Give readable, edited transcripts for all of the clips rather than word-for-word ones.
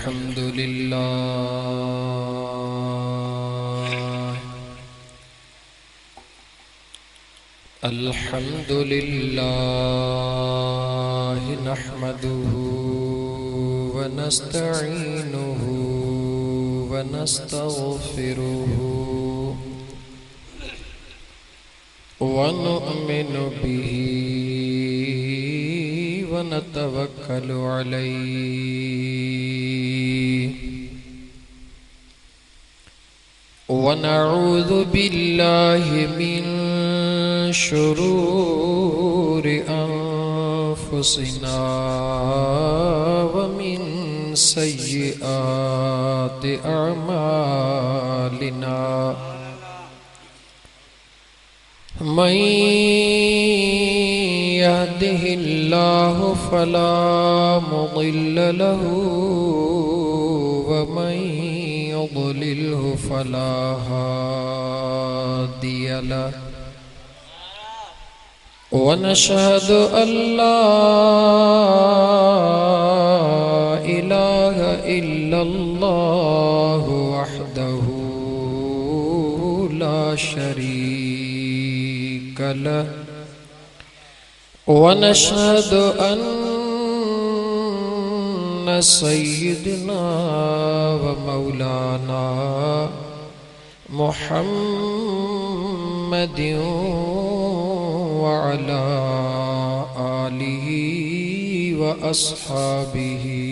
अल्हम्दुलिल्लाह नहमदुहु व नस्तईनुहु व नस्तगफिरुहु व नु'मिनु बिही व नतवक्कलु अलैहि व नऊज़ु बिल्लाहि मिन शुरूरि अन्फुसिना व मिन सय्यिआति अअमालिना मन यहदिहिल्लाहु फला मुदिल्ल लहु व मन युद्लिल्हु फला हादिय लहु व नशहदु अल्ला इलाहा इल्लल्लाहु वहदहु ला शरीक लहु व नशहदु अन्न सय्यिदना व मौलाना मुहम्मदिन व अला आलिहि व अस्हाबिहि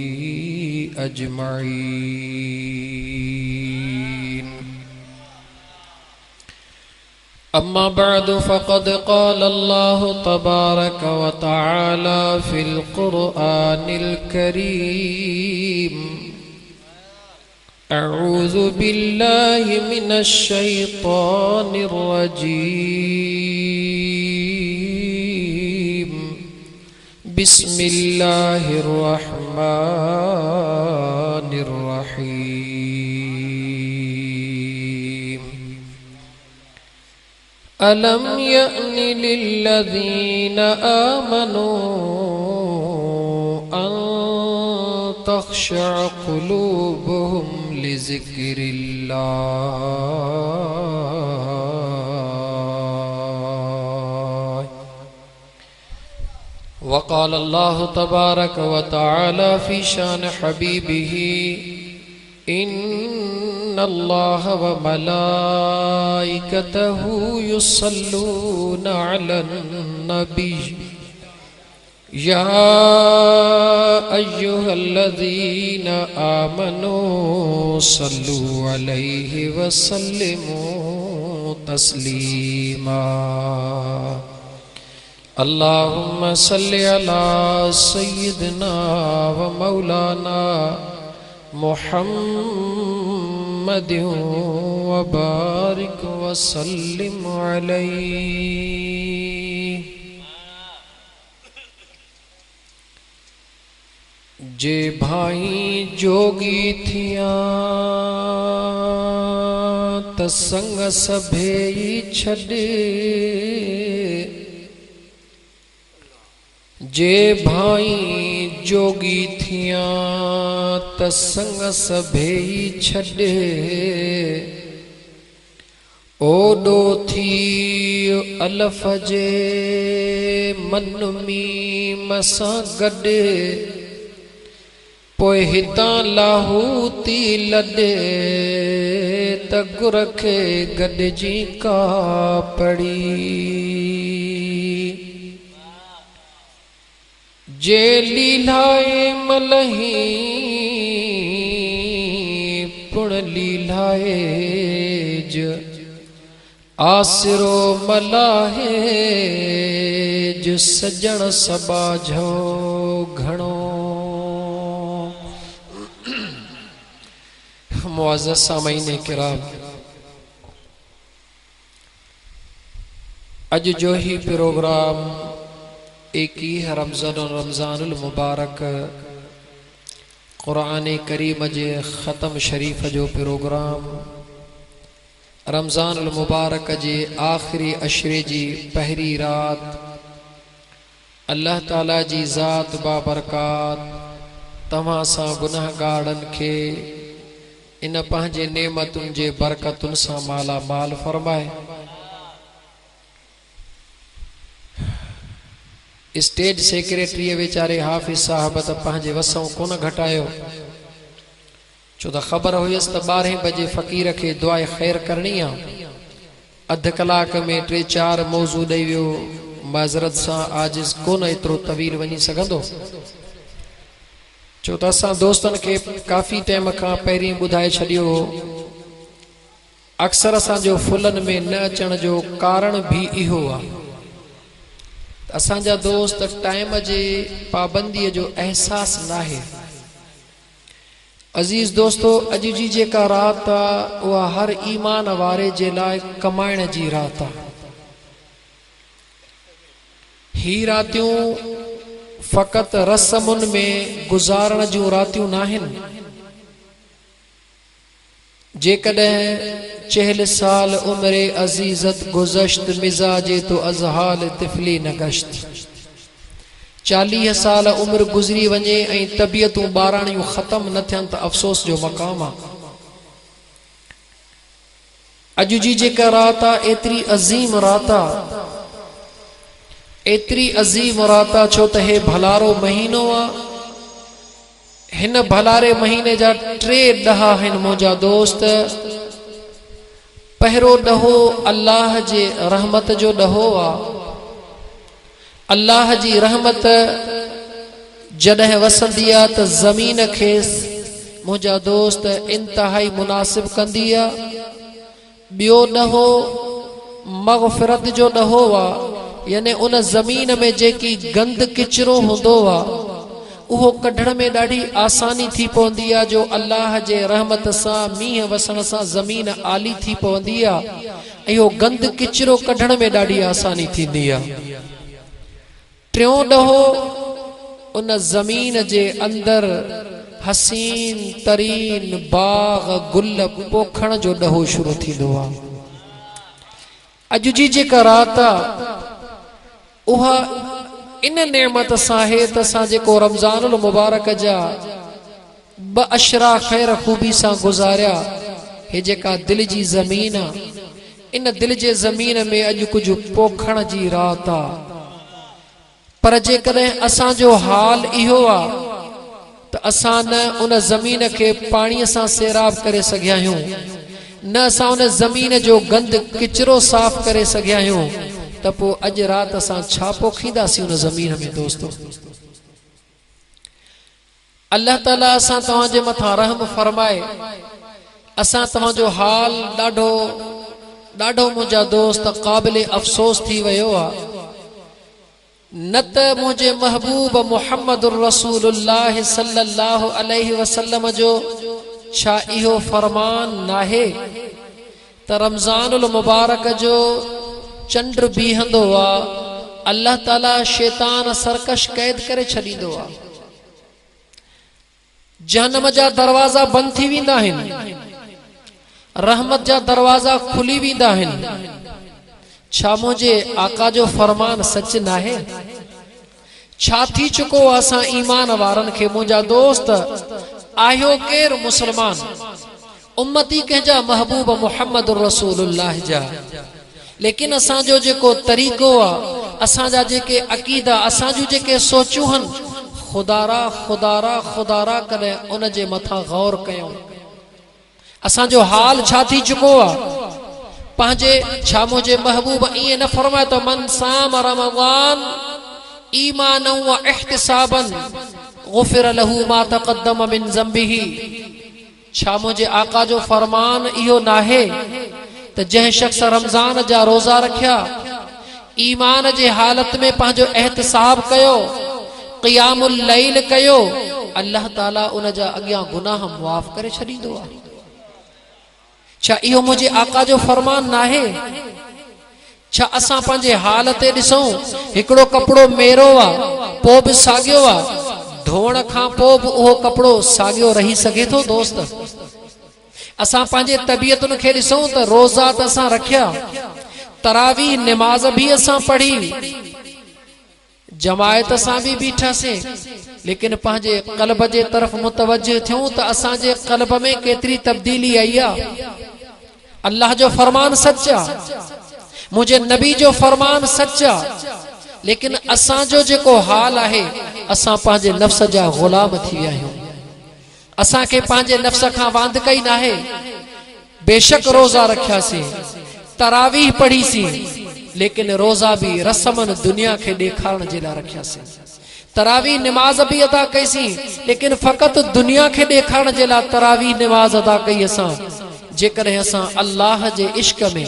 अजमईन। अम्मा बअद फ़क़द क़ाल अल्लाहु तबारक व तआला फ़िल क़ुरआनिल करीम अऊज़ु बिल्लाहि मिनश शैतानिर रजीम बिस्मिल्लाहिर रहमानिर रहीम। अलम यअनि लिल्लज़ीना आमनू अन तख़शअ क़ुलूबुहुम लिज़िक्रिल्लाह। वक़ाल अल्लाहु तबारक व तआला फ़ी शान हबीबिही इन्नल्लाह व मलाइकतहु युसल्लूना अलन नबी या अय्युहल्लज़ीना आमनू सल्लू अलैहि व सल्लिमू तस्लीमा। अल्लाहुम्मा सल्लि अला सय्यिदिना व मौलाना मुहम्मदिन व बारिक व सल्लिम अलैहि। जे भाई जोगी थिया त संग सभेई छॾे, जे भाई जोगी थिया त संग सभेई छॾे, ओॾो थी अलफ़ जे मन मीम सां गॾे, पोइ हितां लाहूती लॾे त गुर खे गॾिजी का पड़ी। जे लीलाए मलही पुण लीलाए ज आसिरो मलाहे ज सजण सबाझो घणो। मुअज़्ज़ज़ सामईन किराम, अज जो ही प्रोग्राम 21 रमज़ानुल मुबारक क़ुरान करीम जे ख़त्म शरीफ जो प्रोग्राम रमज़ानुल मुबारक जे आख़िरी अशरे जी पहरी रात अल्लाह ताला जी ज़ात बाबरकात तव्हां सां गुनाहगारनि खे इन पंहिंजे नेमतुनि जे बरकतुनि सां माला माल फरमाए। स्टेज सेक्रेटरी वीचारे हाफ़िज़ साहब त पंहिंजे वसों कोन घटायो, छो त ख़बर हुयसि त 12 बजे फ़क़ीर खे दुआए ख़ैर करणी आहे। अध कलाक में 3-4 मौज़ू ॾेई वियो। माज़रत सां आजिज़ कोन एतिरो तवील वञी सघंदो, छो त असां दोस्तनि खे काफ़ी टाइम खां पहिरीं ॿुधाए छॾियो हो। अक्सर असांजो फुलनि में न अचण जो कारण भी इहो आहे। असांजा दोस्त टाइम जे पाबंदीअ जो एहसास नाहे। अज़ीज़ दोस्तो, अॼु जी जेका रात आहे उहा हर ईमान वारे जे लाइ कमाइण जी रात आहे। ही रातियूं फ़क़त रस्मुनि में गुज़ारण जूं रातियूं नाहिनि। जेकॾहिं 40 साल उम्रे अज़ीज़त गुज़श्त मिज़ाजे तो अज़हाल तिफ़ली न गश्त। 40 साल उम्र गुज़री वञे ऐं तबियतूं ॿाराणियूं ख़त्म न थियनि त अफ़सोस जो मक़ाम आहे। अॼु जी जेका रात आहे एतिरी अज़ीम रात आहे, एतिरी अज़ीम रात आहे छो त हे भलारो महीनो आहे। हिन भलारे महीने जा 3 ॾहा आहिनि मुंहिंजा दोस्त। पहिरों ॾहो अल्लाह जे रहमत जो ॾहो आहे। अल्लाह जी रहमत जॾहिं वसंदी आहे त ज़मीन खे मुंहिंजा दोस्त इंतहाई मुनासिब कंदी आहे। ॿियो ॾहो मग़फ़िरत जो ॾहो आहे, यानी उन ज़मीन में जेकी गंद किचरो हूंदो आहे उहो कढण में ॾाढी आसानी थी पवंदी आहे। जो अल्लाह जे रहमत सां मींहं वसण सां ज़मीन आली थी पवंदी आहे ऐं इहो गंद किचरो कढण में ॾाढी आसानी थींदी आहे। टियों ॾहो उन ज़मीन जे अंदर हसीन तरीन बाग गुल पोखण जो ॾहो शुरू थींदो आहे। अॼु जी जेका रात आहे उहा इन नेमत सां आहे त असां जेको रमज़ानुल मुबारक जा 2 अशरा ख़ैर खूबी सां गुज़ारिया। हे जेका दिल जी ज़मीन आहे, इन दिल जे ज़मीन में अॼु कुझु पोखण जी रात आहे। पर जेकॾहिं असांजो हाल इहो आहे त असां न उन ज़मीन खे पाणीअ सां सैराब करे सघिया आहियूं, न असां उन ज़मीन जो गंद किचरो साफ़ करे सघिया आहियूं, त पोइ अॼु राति असां छा पोखींदासीं उन ज़मीन में। दोस्तो, अल्लाह ताला असां तव्हांजे मथां रहम फरमाए। असां तव्हांजो हाल ॾाढो ॾाढो मुंहिंजा दोस्त क़ाबिल अफ़सोस थी वियो आहे। न त मुंहिंजे महबूब मुहम्मद रसूलुल्लाह सल्लल्लाहु अलैहि वसल्लम जो छा इहो फरमान नाहे त रमज़ानुल मुबारक जो चंड बीहंदो आहे, अल्लाह ताला शैतान सरकश कैद करे छॾींदो आहे। जहन्नम जा दरवाज़ा बंदि थी वेंदा आहिनि, रहमत जा दरवाज़ा खुली वेंदा आहिनि। छा मुंहिंजे आका जो फरमान सच नाहे? छा थी चुको आहे असां ईमान वारनि खे? मुंहिंजा दोस्त, आहियो केरु मुस्लमान, उम्मती कंहिंजा महबूब मुहम्मद रसूलुल्लाह जा, लेकिन असांजो जेको तरीक़ो आहे, असांजा जेके अक़ीदा, असांजूं जेके सोचूं आहिनि, खुदारा खुदारा खुदारा कॾहिं उन जे मथां गौर कयूं। असांजो हाल छा थी चुको आहे? पंहिंजे छा मुंहिंजे महबूब ईअं न फरमाए त मन साम रमज़ान ईमानन व इहतिसाबन गुफ़िर लहू मा तक़द्दम मिन ज़ंबिही। छा मुंहिंजे आका जो फरमान इहो नाहे त जंहिं शख्स रमज़ान जा रोज़ा रखिया, ईमान जे हालत में पंहिंजो एहतिसाब कयो, क़ियामुल लैल कयो, अल्लाह ताला उन जा अॻियां गुनाह मुआफ़ करे छॾींदो आहे। छा इहो मुंहिंजे आका जो फरमान नाहे? छा असां पंहिंजे हाल ते ॾिसूं, हिकिड़ो कपिड़ो मेरो आहे, पोइ बि साॻियो आहे, धोअण खां पोइ बि उहो कपिड़ो साॻियो रही सघे थो? दोस्त, असां पंहिंजे तबियतुनि खे ॾिसूं त रोज़ा त असां रखिया, तरावी निमाज़ भी असां पढ़ी, जमायत सां भी बीठा से, लेकिन पंहिंजे क़ल्ब जे तरफ मुतवज्जह थियूं त असांजे क़ल्ब में केतरी तब्दीली आई आहे। अल्लाह जो फरमान सच्चा, मुझे नबी जो फरमान सच्चा, लेकिन असांजो जेको हाल आहे असां पंहिंजे नफ्स जा गुलाम थी विया आहियूं। असांखे पंहिंजे नफ्स खां वांद कई नाहे। बेशक रोज़ा रखियासीं, तरावीह पढ़ीसीं, लेकिन रोज़ा भी रस्मन दुनिया के ॾेखारण जे लाइ रखियासीं। तरावीह निमाज भी अदा कईसीं, लेकिन फ़क़त दुनिया के ॾेखारण जे लाइ तरावीह निमाज अदा कई असां। जेकॾहिं असां अल्लाह जे इश्क में,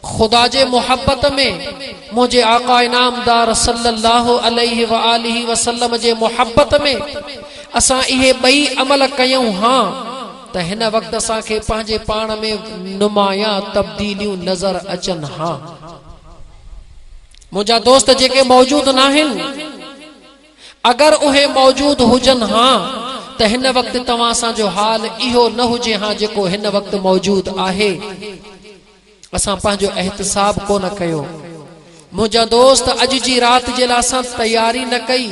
खुदा जे मोहब्बत में, मुझे आका इनामदार सल्लल्लाहु अलैहि व आलिहि वसल्लम जे मोहब्बत में असां इहे ॿई अमल कयूं हां, त हिन वक़्त असांखे पंहिंजे पाण में नुमायां तब्दीलियूं नज़र अचनि हां। मुंहिंजा दोस्त जेके मौजूद नाहिनि, अगर उहे मौजूद हुजनि हां त हिन वक़्त तव्हां सां जो हाल इहो न हुजे हां जेको हिन वक़्त मौजूद आहे। असां पंहिंजो एहतिसाब कोन कयो। मुंहिंजा दोस्त अॼु जी रात जे लाइ असां तयारी न कई।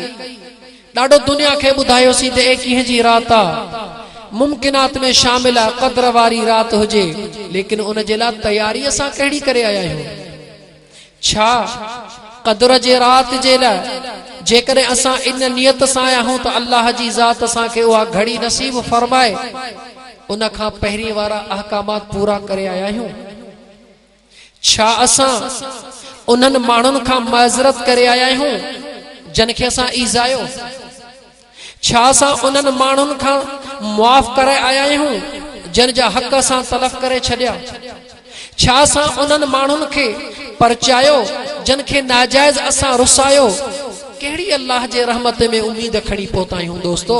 ॾाढो दुनिया खे ॿुधायोसीं त ए कीअं जी रात आहे, मुमकिनात में शामिल आहे, क़द्र वारी रात हुजे, लेकिन उन जे लाइ तयारी असां कहिड़ी करे आया आहियूं? छा क़द्र जे रात जे लाइ जेकॾहिं असां इन नियत सां आया आहियूं त अल्लाह जी ज़ात असांखे उहा घड़ी नसीब फरमाए, उन खां पहिरीं वारा अहकामात पूरा करे आया आहियूं? छा असां उन्हनि माण्हुनि खां माज़रत करे आया आहियूं जिन खे असां ईज़ायो? छा असां उन्हनि माण्हुनि खां मुआफ़ करे आया आहियूं जिन जा हक़ असां तलफ़ करे छॾिया? छा असां उन्हनि माण्हुनि खे परचायो जिन खे नाजायज़ असां रुसायो? कहिड़ी अल्लाह जे रहमत में उम्मीद खणी पहुता आहियूं दोस्तो?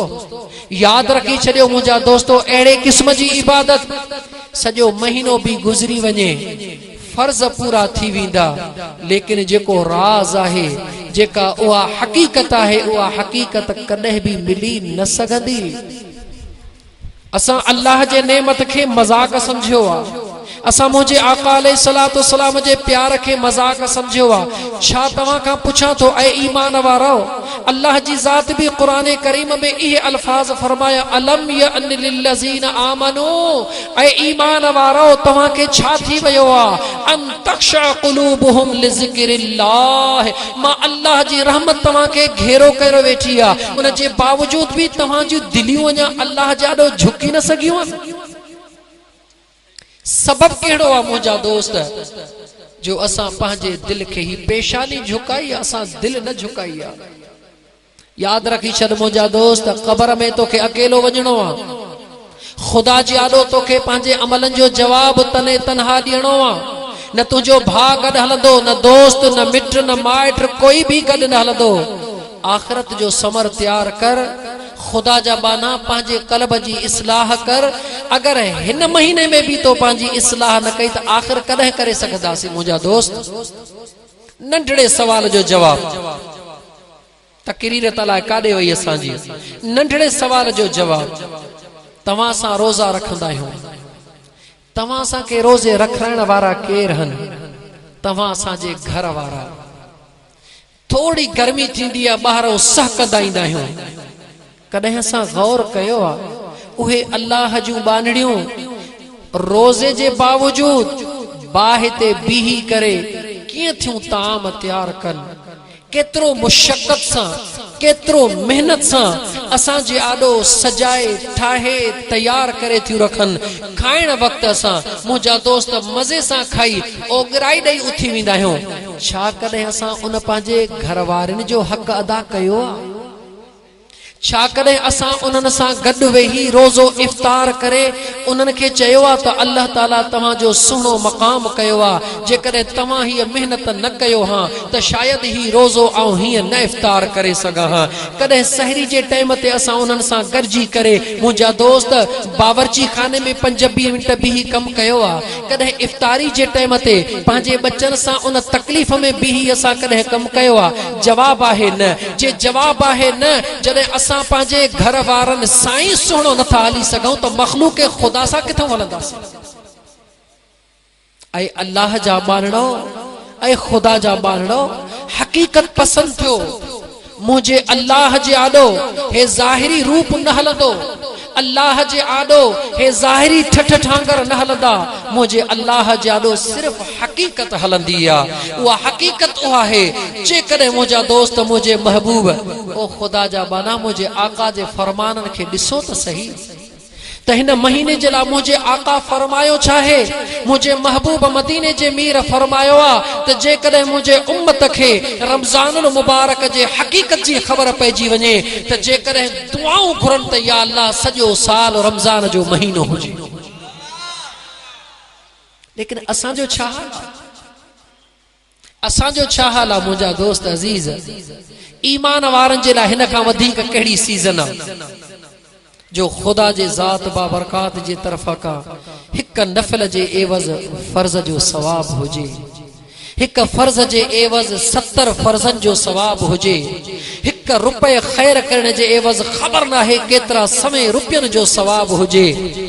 याद रखी छॾियो मुंहिंजा दोस्तो, अहिड़े क़िस्म जी इबादत सॼो महीनो भी गुज़री वञे, फर्ज पूरा थी वेंदा, लेकिन जेको राज आहे, जेका उहा हकीकत आहे, उहा हकीकत कॾहिं भी मिली न सघंदी। असां अल्लाह जे नेमत खे मज़ाक समझियो आहे। असां मुझे आका अलैहिस्सलातु वस्सलाम जे प्यार के मजाक समझियो आ। छा तवां का पुछा तो ऐ ईमान वारो, अल्लाह जी जात भी कुरान करीम में ये अल्फाज फरमाया, अलम यअन लिल्लज़ीना आमनू, ऐ ईमान वारो तवां के छा थी वयो आ, अन तख्शा कुलूबुहुम लिज़िक्रिल्लाह, मां अल्लाह जी रहमत तवां के घेरो करे वेठी आ, उन जे बावजूद भी तवां जी दिलियूं अञा अल्लाह जे आॾो झुकी न सघियूं। सबब कहिड़ो आहे मुंहिंजा दोस्त, जो असां पंहिंजे दिल खे ही पेशानी झुकाई, असां दिल न झुकाई आहे। याद रखी छॾ मुंहिंजा दोस्त, क़बर में तोखे अकेलो वञणो आहे। खुदा जे आॾो तोखे पंहिंजे अमलनि जो जवाब तने तनहा ॾियणो आहे। न तुंहिंजो भाउ गॾु हलंदो, न दोस्त, न मिट, न माइट, कोई भी गॾु न हलंदो। आखिरत जो समर तैयार कर, खुदा जा बाना पंहिंजे कल्ब जी इस्लाह कर। अगर हिन महीने में भी तो पंहिंजी इस्लाह न कई त आखिर कॾहिं करे सघंदासीं मुंहिंजा दोस्त? नंढड़े सवाल जो जवाब, तकरीर तलाए काॾे वई असांजी? नंढड़े सवाल जो जवाब, तव्हां सां रोज़ा रखंदा आहियूं, तव्हां सां के रोज़े रखण वारा केर आहिनि? तव्हां असांजे घर वारा। थोड़ी गर्मी थींदी आहे, ॿाहिरों सह कंदा ईंदा आहियूं। कॾहिं असां गौर कयो आहे, उहे अल्लाह जूं बानड़ियूं रोज़े जे बावजूद बाहि ते बीही करे कीअं थियूं ताम तैयार कनि? केतिरो मुशक्क़त सां, केतिरो मेहनत सां असांजे आॾो सजाए ठाहे तैयार करे थियूं रखनि। खाइण वक़्तु असां मुंहिंजा दोस्त मज़े सां खाई ओगराई ॾेई उथी वेंदा आहियूं। छा कॾहिं असां उन पंहिंजे घर वारनि जो हक़ अदा कयो आहे? छा कॾहिं असां उन्हनि सां गॾु वेही रोज़ो इफ्तार करे उन्हनि खे चयो आहे त अल्लाह ताला तव्हांजो सुहिणो मक़ाम कयो आहे, जेकॾहिं तव्हां हीअ मेहनत न कयो हा त शायदि ही रोज़ो ऐं हीअं न इफ्तार करे सघां हा। कॾहिं सहरी जे टाइम ते असां उन्हनि सां गॾिजी करे मुंहिंजा दोस्त बावर्ची खाने में 5-20 मिंट बीही कमु कयो आहे? कॾहिं इफ्तारी जे टाइम ते पंहिंजे बच्चनि सां उन तकलीफ़ में बीही असां कॾहिं कमु कयो आहे? जवाब आहे न। जे जवाब आहे न, जॾहिं असां पंहिंजे घर वारनि सां ई सुहिणो नथा हली सघूं त मखलूक खुदा सां किथां हलंदासीं? ऐं अल्लाह जा मानणो, ऐ खुदा जा बाणो हकीकत पसंद थियो मुझे अल्लाह जे आडो हे ज़ाहिरी रूप न हलंदो अल्लाह जे आडो हे ज़ाहिरी ठठ ठांगर न हलंदा मुझे अल्लाह जे आडो सिर्फ हकीकत हलंदी आ उहा हकीकत उहा है जेकॾहिं मुंहिंजा दोस्त मुझे महबूब ओ खुदा जा बाना मुझे आका जे फरमानन खे ॾिसो त सही त हिन महीने जे लाइ मुझे आका फरमायो छा है मुझे महबूब मदीने जे मीर फरमायो आ त जेकॾहिं मुझे उम्मत खे रमज़ानुल मुबारक जे हकीकत जी ख़बर पइजी वञे त जेकॾहिं दुआऊं घुरनि त या अल्लाह सॼो साल रमज़ान जो महीनो हुजे लेकिन असांजो छा हाल असांजो छा हाल आहे मुंहिंजा दोस्त अज़ीज़ ईमान वारनि जे लाइ हिन खां वधीक कहिड़ी सीज़न आहे जो खुदा जे ज़ात बाबरकात जे तरफ़ा का हिक नफ़ल जे एवज़ फर्ज़ जो सवाब हुजे हिक फर्ज़ जे एवज़ 70 फर्ज़न जो सवाब हुजे हिक रुपए खैर करण जे एवज़ ख़बर न है केतरा समय रुपयन जो सवाब हुजे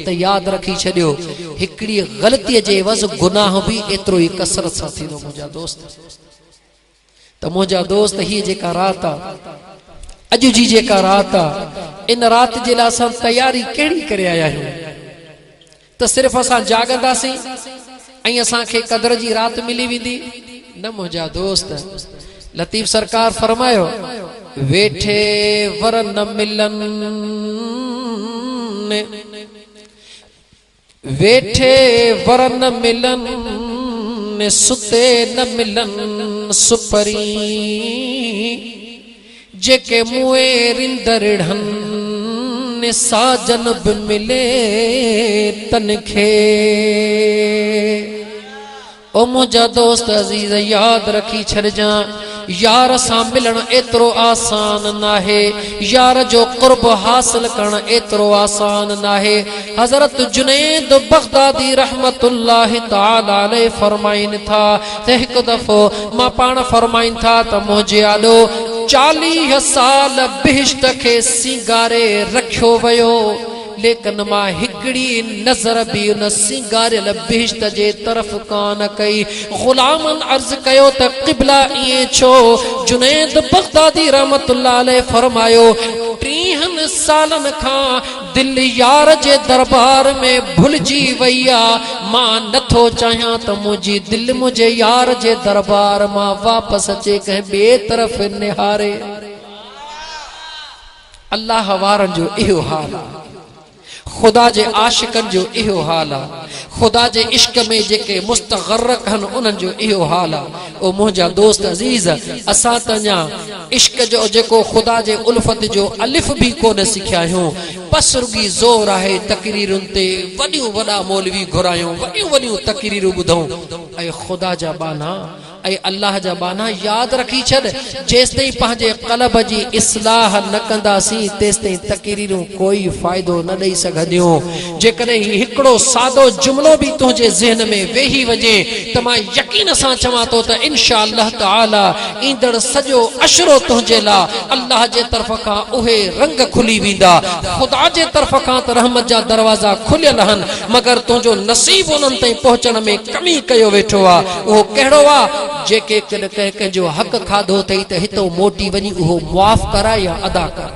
त याद रखी छडियो हिकड़ी गलती जे एवज़ गुनाह भी एतरो ही कसरत सा थींदो मुंहिंजा दोस्त त मुंहिंजा दोस्त ही जेका रात अॼु जी जेका रात इन रात जे लाइ असां तयारी कहिड़ी करे आया आहियूं त सिर्फ़ असां जागंदासीं ऐं असांखे क़दर जी रात मिली वेंदी न मुंहिंजा दोस्त लतीफ़ सरकार फरमायो वेठे वर न मिलन वेठे वर न मिलन सुते न मिलन सुपरी जेके मुए रिंदरढ़न साजन भी मिले तनखे ओ मुझा दोस्त अजीज याद रखी छड़जा यार सां मिलन एतरो आसान नाहे यार जो कुर्ब हासिल करण एतरो आसान नाहे हजरत जुनैद बगदादी रहमतुल्लाह तआला अलैहि फरमाइन था त हिक दफ़ो मां पाण फरमाइन था त मुझे आडो 40 साल बिहिश्त के सिंगारे रखियो वयो लेकिन मां हिकड़ी नजर भी उन सिंगारियल बिहिश्त जे तरफ कान कई गुलामन अर्ज कयो त क़िबला इए छो जुनैद बगदादी रहमतुल्लाह अलैहि फरमायो 30 सालन खां दिल यार जे दरबार में भुलजी वैया मां नथो चाहियां त मुंहिंजी दिल मुझे यार जे दरबार मां वापस अचे कंहिं ॿिए तरफ़ निहारे अल्लाह वारन जो इहो हाल आहे खुदा जे आशिकन जो इहो हाल आहे खुदा जे इश्क में जेके मुस्तगर्रक हन उन्हनि जो इहो हाल आहे ओ मुंहिंजा दोस्त अज़ीज असां त अञा इश्क जो जेको खुदा जे उल्फत जो अलिफ भी कोन सिखिया आहियूं बस रुगी ज़ोर आहे तकरीरुनि ते वॾियूं वॾा मौलवी घुरायूं वॾियूं वॾियूं तकरीरूं ॿुधूं ऐं खुदा जा बाना ऐं अल्लाह जा बाना याद रखी छॾ जेसिताईं पंहिंजे क़ल्ब जी इस्लाह न कंदासीं तेसिताईं तकरीरूं कोई फ़ाइदो न ॾेई सघंदियूं जेकॾहिं हिकिड़ो सादो जुमिलो बि तुंहिंजे ज़हन में वेही वञे त मां यकीन सां चवां थो त इंशा अल्लाह ताला ईंदड़ सॼो अशरो तुंहिंजे लाइ अल्लाह जे तरफ़ खां उहे रंग खुली वेंदा खुदा जे तरफ़ खां त रहमत जा दरवाज़ा खुलियल आहिनि मगर तुंहिंजो नसीब उन्हनि ताईं पहुचण में कमी कयो वेठो आहे उहो कहिड़ो आहे जेके कंहिंजो हक़ खाधो अथई त हितो मोटी वञी उहो मुआफ़ करा या अदा कर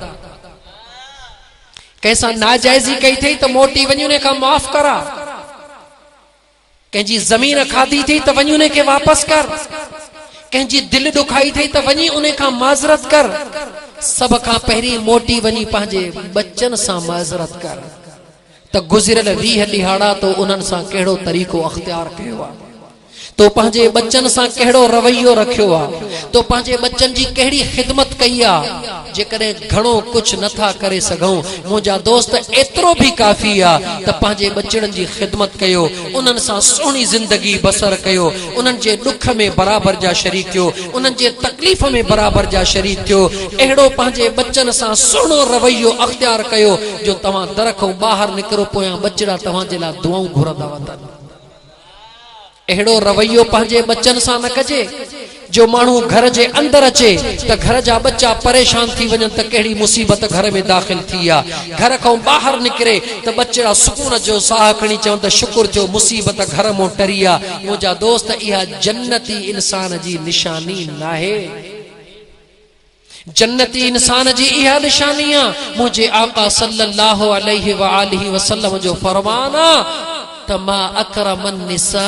कंहिंसां नाजाइज़ी कई अथई त मोटी वञी उन खां मुआफ़ करा कंहिंजी ज़मीन खाधी अथई त वञी उन खे वापसि कर कंहिंजी दिलि ॾुखाई अथई त वञी उन खां माज़रत कर सभ खां पहिरीं मोटी वञी पंहिंजे बच्चन सां माज़रत कर त गुज़िरियल 20 ॾिहाड़ा तो उन्हनि सां कहिड़ो तरीक़ो अख़्तियार कयो आहे तो पंहिंजे बच्चन सां कहिड़ो रवैयो रखियो आहे तो पंहिंजे बच्चन जी कहिड़ी ख़िदमत कई आहे जेकॾहिं घणो कुझु नथा करे सघूं मुंहिंजा दोस्त एतिरो भी काफ़ी आहे त पंहिंजे बच्चन जी ख़िदमत कयो उन्हनि सां सुहिणी ज़िंदगी बसर कयो उन्हनि जे ॾुख में बराबरि जा शरीक थियो उन्हनि जे तकलीफ़ में बराबरि जा शरीक थियो अहिड़ो पंहिंजे बच्चन सां सुहिणो रवैयो अख़्तियार कयो जो तव्हां दर खां ॿाहिरि निकिरो पोयां बचड़ा तव्हांजे लाइ दुआऊं घुरंदा वञनि अहिड़ो रवैयो पंहिंजे बच्चन सां न कजे जो मानू घर जे अंदर अचे त घर जा बच्चा परेशान थी वजन त केड़ी मुसीबत घर में दाखिल थी आ घर को बाहर निकरे त बच्चा सुकून जो साह खणी चवन त शुक्र जो मुसीबत घर मो टरी आ मुजा दोस्त इहा जन्नती इंसान जी निशानी नाहे जन्नती इंसान जी इहा निशानी आ मुझे आका सल्लल्लाहु अलैहि व आलिहि वसल्लम जो फरमाना तमा अकरमन निसा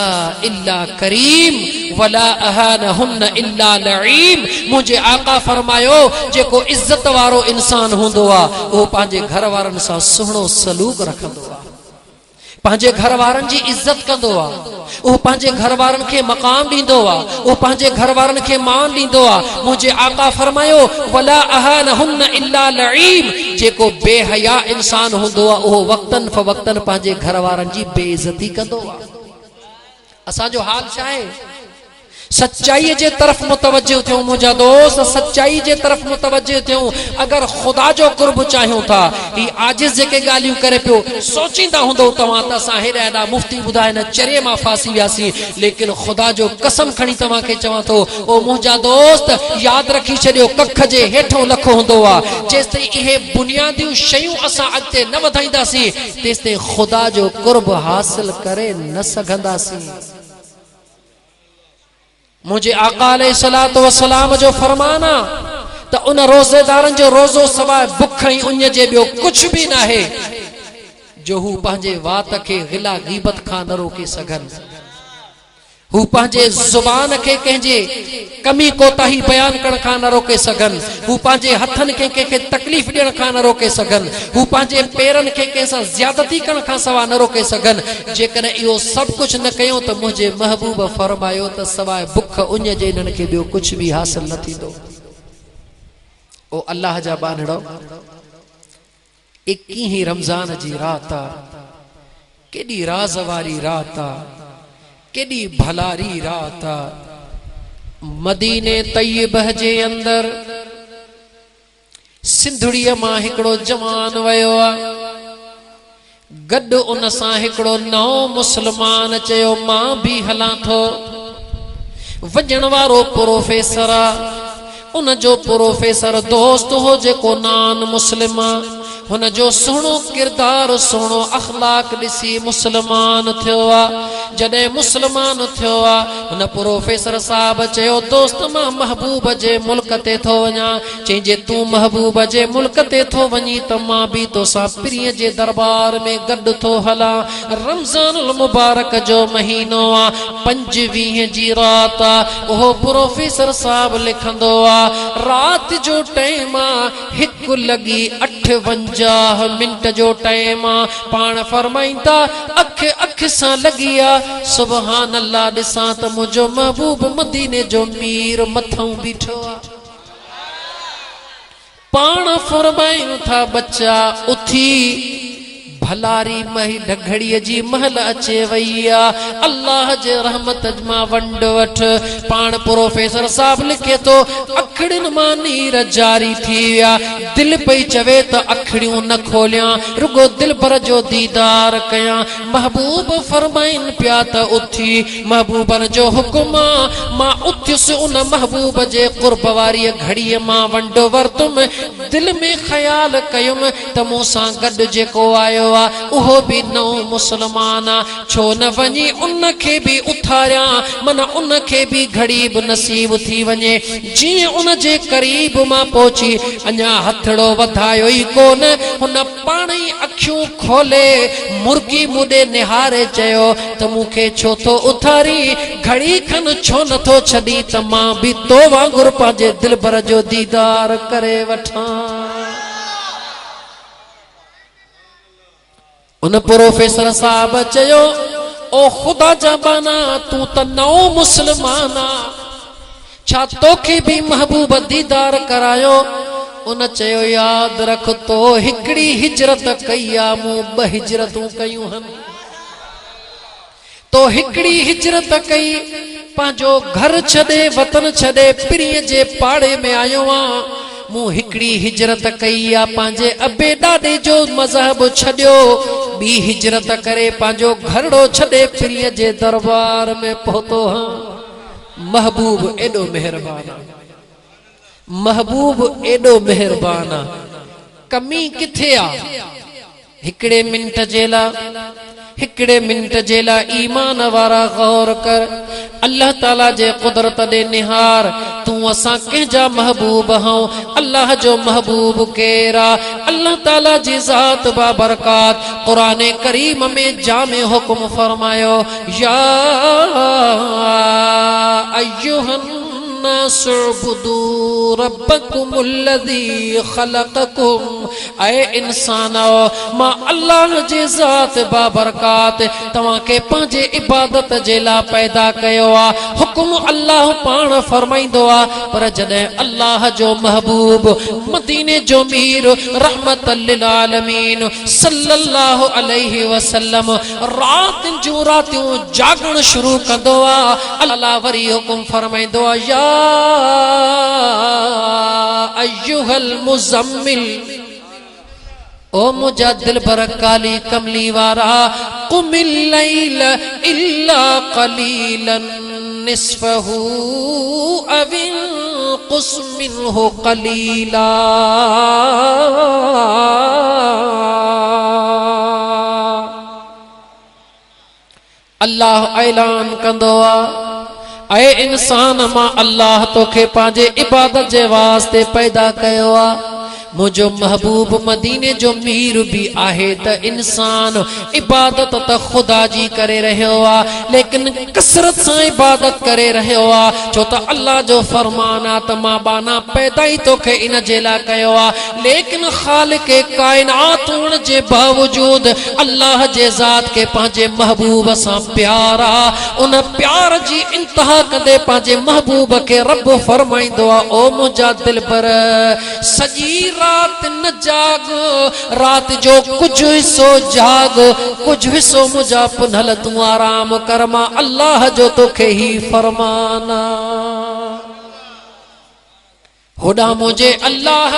इल्ला करीम वला अहानहुन इल्ला लईम मुझे आका फरमायो जेको इज्जत वारो इंसान हुंदो आ वो पांजे घर वारन सा सुहणो सलूक रखंदो आ पांजे घर वारन जी इज्जत कंदो आ वो पांजे घर वारन के मकाम दींदो आ वो पांजे घर वारन के मान दींदो आ मुझे आका फरमायो वला अहानहुन इल्ला लईम जेको बेहया इंसान हुंदो आ वो वक्तन फवक्तन पांजे घर वारन जी बेइज्जती कंदो आ असा जो हाल चाहे सच्चाई जे तरफ मुतवज्जो थियो मुझा दोस्त सच्चाई जे तरफ मुतवज्जो थियो अगर खुदा जो कुर्ब चाहूं था ही आजिज जेके गालियों करे पियो सोचींदा हुंदो तवा त असा हेडा हेडा मुफ्ती बुधाए न चरे मा फासी व्यासी लेकिन खुदा जो कसम खणी तवा के चवा तो ओ मुझा दोस्त याद रखी छडियो कख जे हेठो लखो हुंदो आ जेस्ते इहे बुनियादी शयूं असा अगते न वधाईंदासी तेस्ते खुदा जो कुर्ब हासिल करे न सघंदासी मुझे आका अलैहिस्सलातु वस्सलाम जो फरमाना त उन रोजेदारन जो रोजो सवाए भुख ही उन जे बियो कुछ भी ना है जो हु पांजे वात के गिला गीबत खां न रोके सघन हु पांजे जुबान के कंहिंजे कमी कोताही बयान करण खां न रोके सघन हु पांजे हथन के के तकलीफ ॾियण खां न रोके सघन हु पांजे पेरन के कंहिंसां ज्यादती करण खां सवा न रोके सघन जेकॾहिं इहो सभु कुझु न कयूं त मुंहिंजे महबूब फरमायो त सवाइ बुख उन जे इन्हनि खे ॿियो कुझु बि हासिल न थींदो ओ अल्लाह जा बानड़ो 21 रमज़ान जी रात आ केॾी राज़ वारी रात आ केडी भलारी रात मदीने तय्यबह जे अंदर सिंधड़ीअ मां हिकड़ो जवान वयो आ गड उन सां हिकड़ो नओ मुस्लमान चयो मां भी हलां थो वजण वारो प्रोफेसर आ उन जो प्रोफेसर दोस्त हो जेको नान मुस्लिम आ हुन जो सुनो किरदार सुनो अखलाक दिसी मुसलमान थियो आ जडे मुसलमान थियो आ हुन प्रोफेसर साहब चयो दोस्त मां महबूब जे मुल्क ते थो वञा चई जे तू महबूब जे मुल्क ते थो वञी त मां भी तो सा प्रिय जे दरबार में गड थो हला रमजानुल मुबारक जो महीनो आ 25 जी रात आ ओ प्रोफेसर साहब लिखंदो आ रात जो टाइम आ 1 लगी 58 मिनट जो टाइम पान फरमाइंदा अख सा लगिया सुभान अल्लाह दिसा त मुझो महबूब मदीने जो मीर मथां बीठो पान फरमाइन था बच्चा उथी भलारी मही ढगड़ीअ जी महल अचे वई आ अल्लाह जे रहमत मां वंड वठ पान प्रोफेसर साहब लिखे तो अखड़िन मां नीर जारी थी विया दिल पई चवे त अखड़ियूं न खोलियां रुगो दिल भर जो दीदार कयां महबूब फरमाइन पिया त उथी महबूबन जो हुक्म मां उथियुस उन महबूब जे कुर्ब वारी घड़ीअ मां वंड वरतुम दिल में ख्याल कयुम त मूंसां गड जेको आयो उहो भी नौ मुसलमान छो न वनी उन के भी उठारिया मन उन के भी घड़ी नसीब थी वने जी उन जे करीब मां पहुची अन्या हथड़ो वधायो ही कोन हुन पाणी अखियूं खोले मुर्गी मुडे निहारे चयो त मुखे छो तो उथारी घड़ी खन छो न तो छडी त मां भी तो वांगुर पांजे दिल भर जो दीदार करे वठा उन प्रोफेसर साहब चयो ओ खुदा जबाना तू त नओ मुसलमाना छा तोखे भी महबूब दीदार करायो उन चयो याद रख तो हिकड़ी हिजरत कई आ मूं 2 हिजरतूं कयूं हन तो हिकड़ी हिजरत कई पांजो घर छडे वतन छडे प्रिय जे पाड़े में आयो आ मूं हिकड़ी हिजरत कई आ पांजे अबे डाडे जो मजहब छड्यो बी हिजरत करे पांजो घरड़ो छडे प्रिय जे दरबार में पहुतो हां महबूब एडो मेहरबान आहे, महबूब एडो मेहरबान आहे। कमी किथे आहे? हिकड़े मिंट जे लाइ ईमान वारा गौर कर। अल्लाह ताला जे कुदरत दे निहार। तू असा कंहिंजा महबूब हूं। अल्लाह जो महबूब केरा? अल्लाह ताला जी ज़ात बाबरकात कुरान करीम में जामे हुक्म फरमायो, या अय्युहन नासु उबुदू रब्बकुमुल्लज़ी खलक़कुम। ऐ इंसानो, मां अल्लाह जी ज़ात बाबरकात तव्हां के पंहिंजे इबादत जे लाइ पैदा कयो आहे। हुक्म अल्लाह पाण फरमाईंदो आहे, पर जॾहिं अल्लाह जो महबूब मदीने जो मीर रहमतल लिल आलमीन सल्लल्लाहु अलैहि वसल्लम रातिन जूं रातियूं जागण शुरू कंदो आहे, अल्लाह वरी हुक्म फरमाईंदो आहे, या अय्युहल मुज़म्मिल, ओ मुझा दिलबर काली कमली वारा, कुमिल लैल इल्ला कलीलन निस्फहु अविनकुस मिन्हु कलीला। अल्लाह ऐलान कंदो आहे, ऐ इंसान, मां अल्लाह तोखे पंहिंजे इबादत जे वास्ते पैदा कयो आहे। मुझो महबूब मदीने जो मीर भी आहे त इंसान इबादत त खुदा जी करे रहियो आहे, लेकिन कसरत से इबादत करे रहियो आहे, छो त अल्लाह जो फरमान आहे त मां बाना पैदा ही तोखे इन जे लाइ कयो आहे। लेकिन खालिक कायनात हुअण जे बावजूद अल्लाह जे ज़ात के पंहिंजे महबूब सां प्यार आहे। उन प्यार जी इंतहा कंदे पंहिंजे महबूब के रब फरमाईंदो आहे, ओ मुंहिंजा दिलबर, सॼी रात न जाग, रात जो कुछ हिस्सो जाग, कुछ हिस्सो मुझा पुनल तू आराम कर। मां अल्लाह जो तोखे ही फरमाना। होड़ा मुझे अल्लाह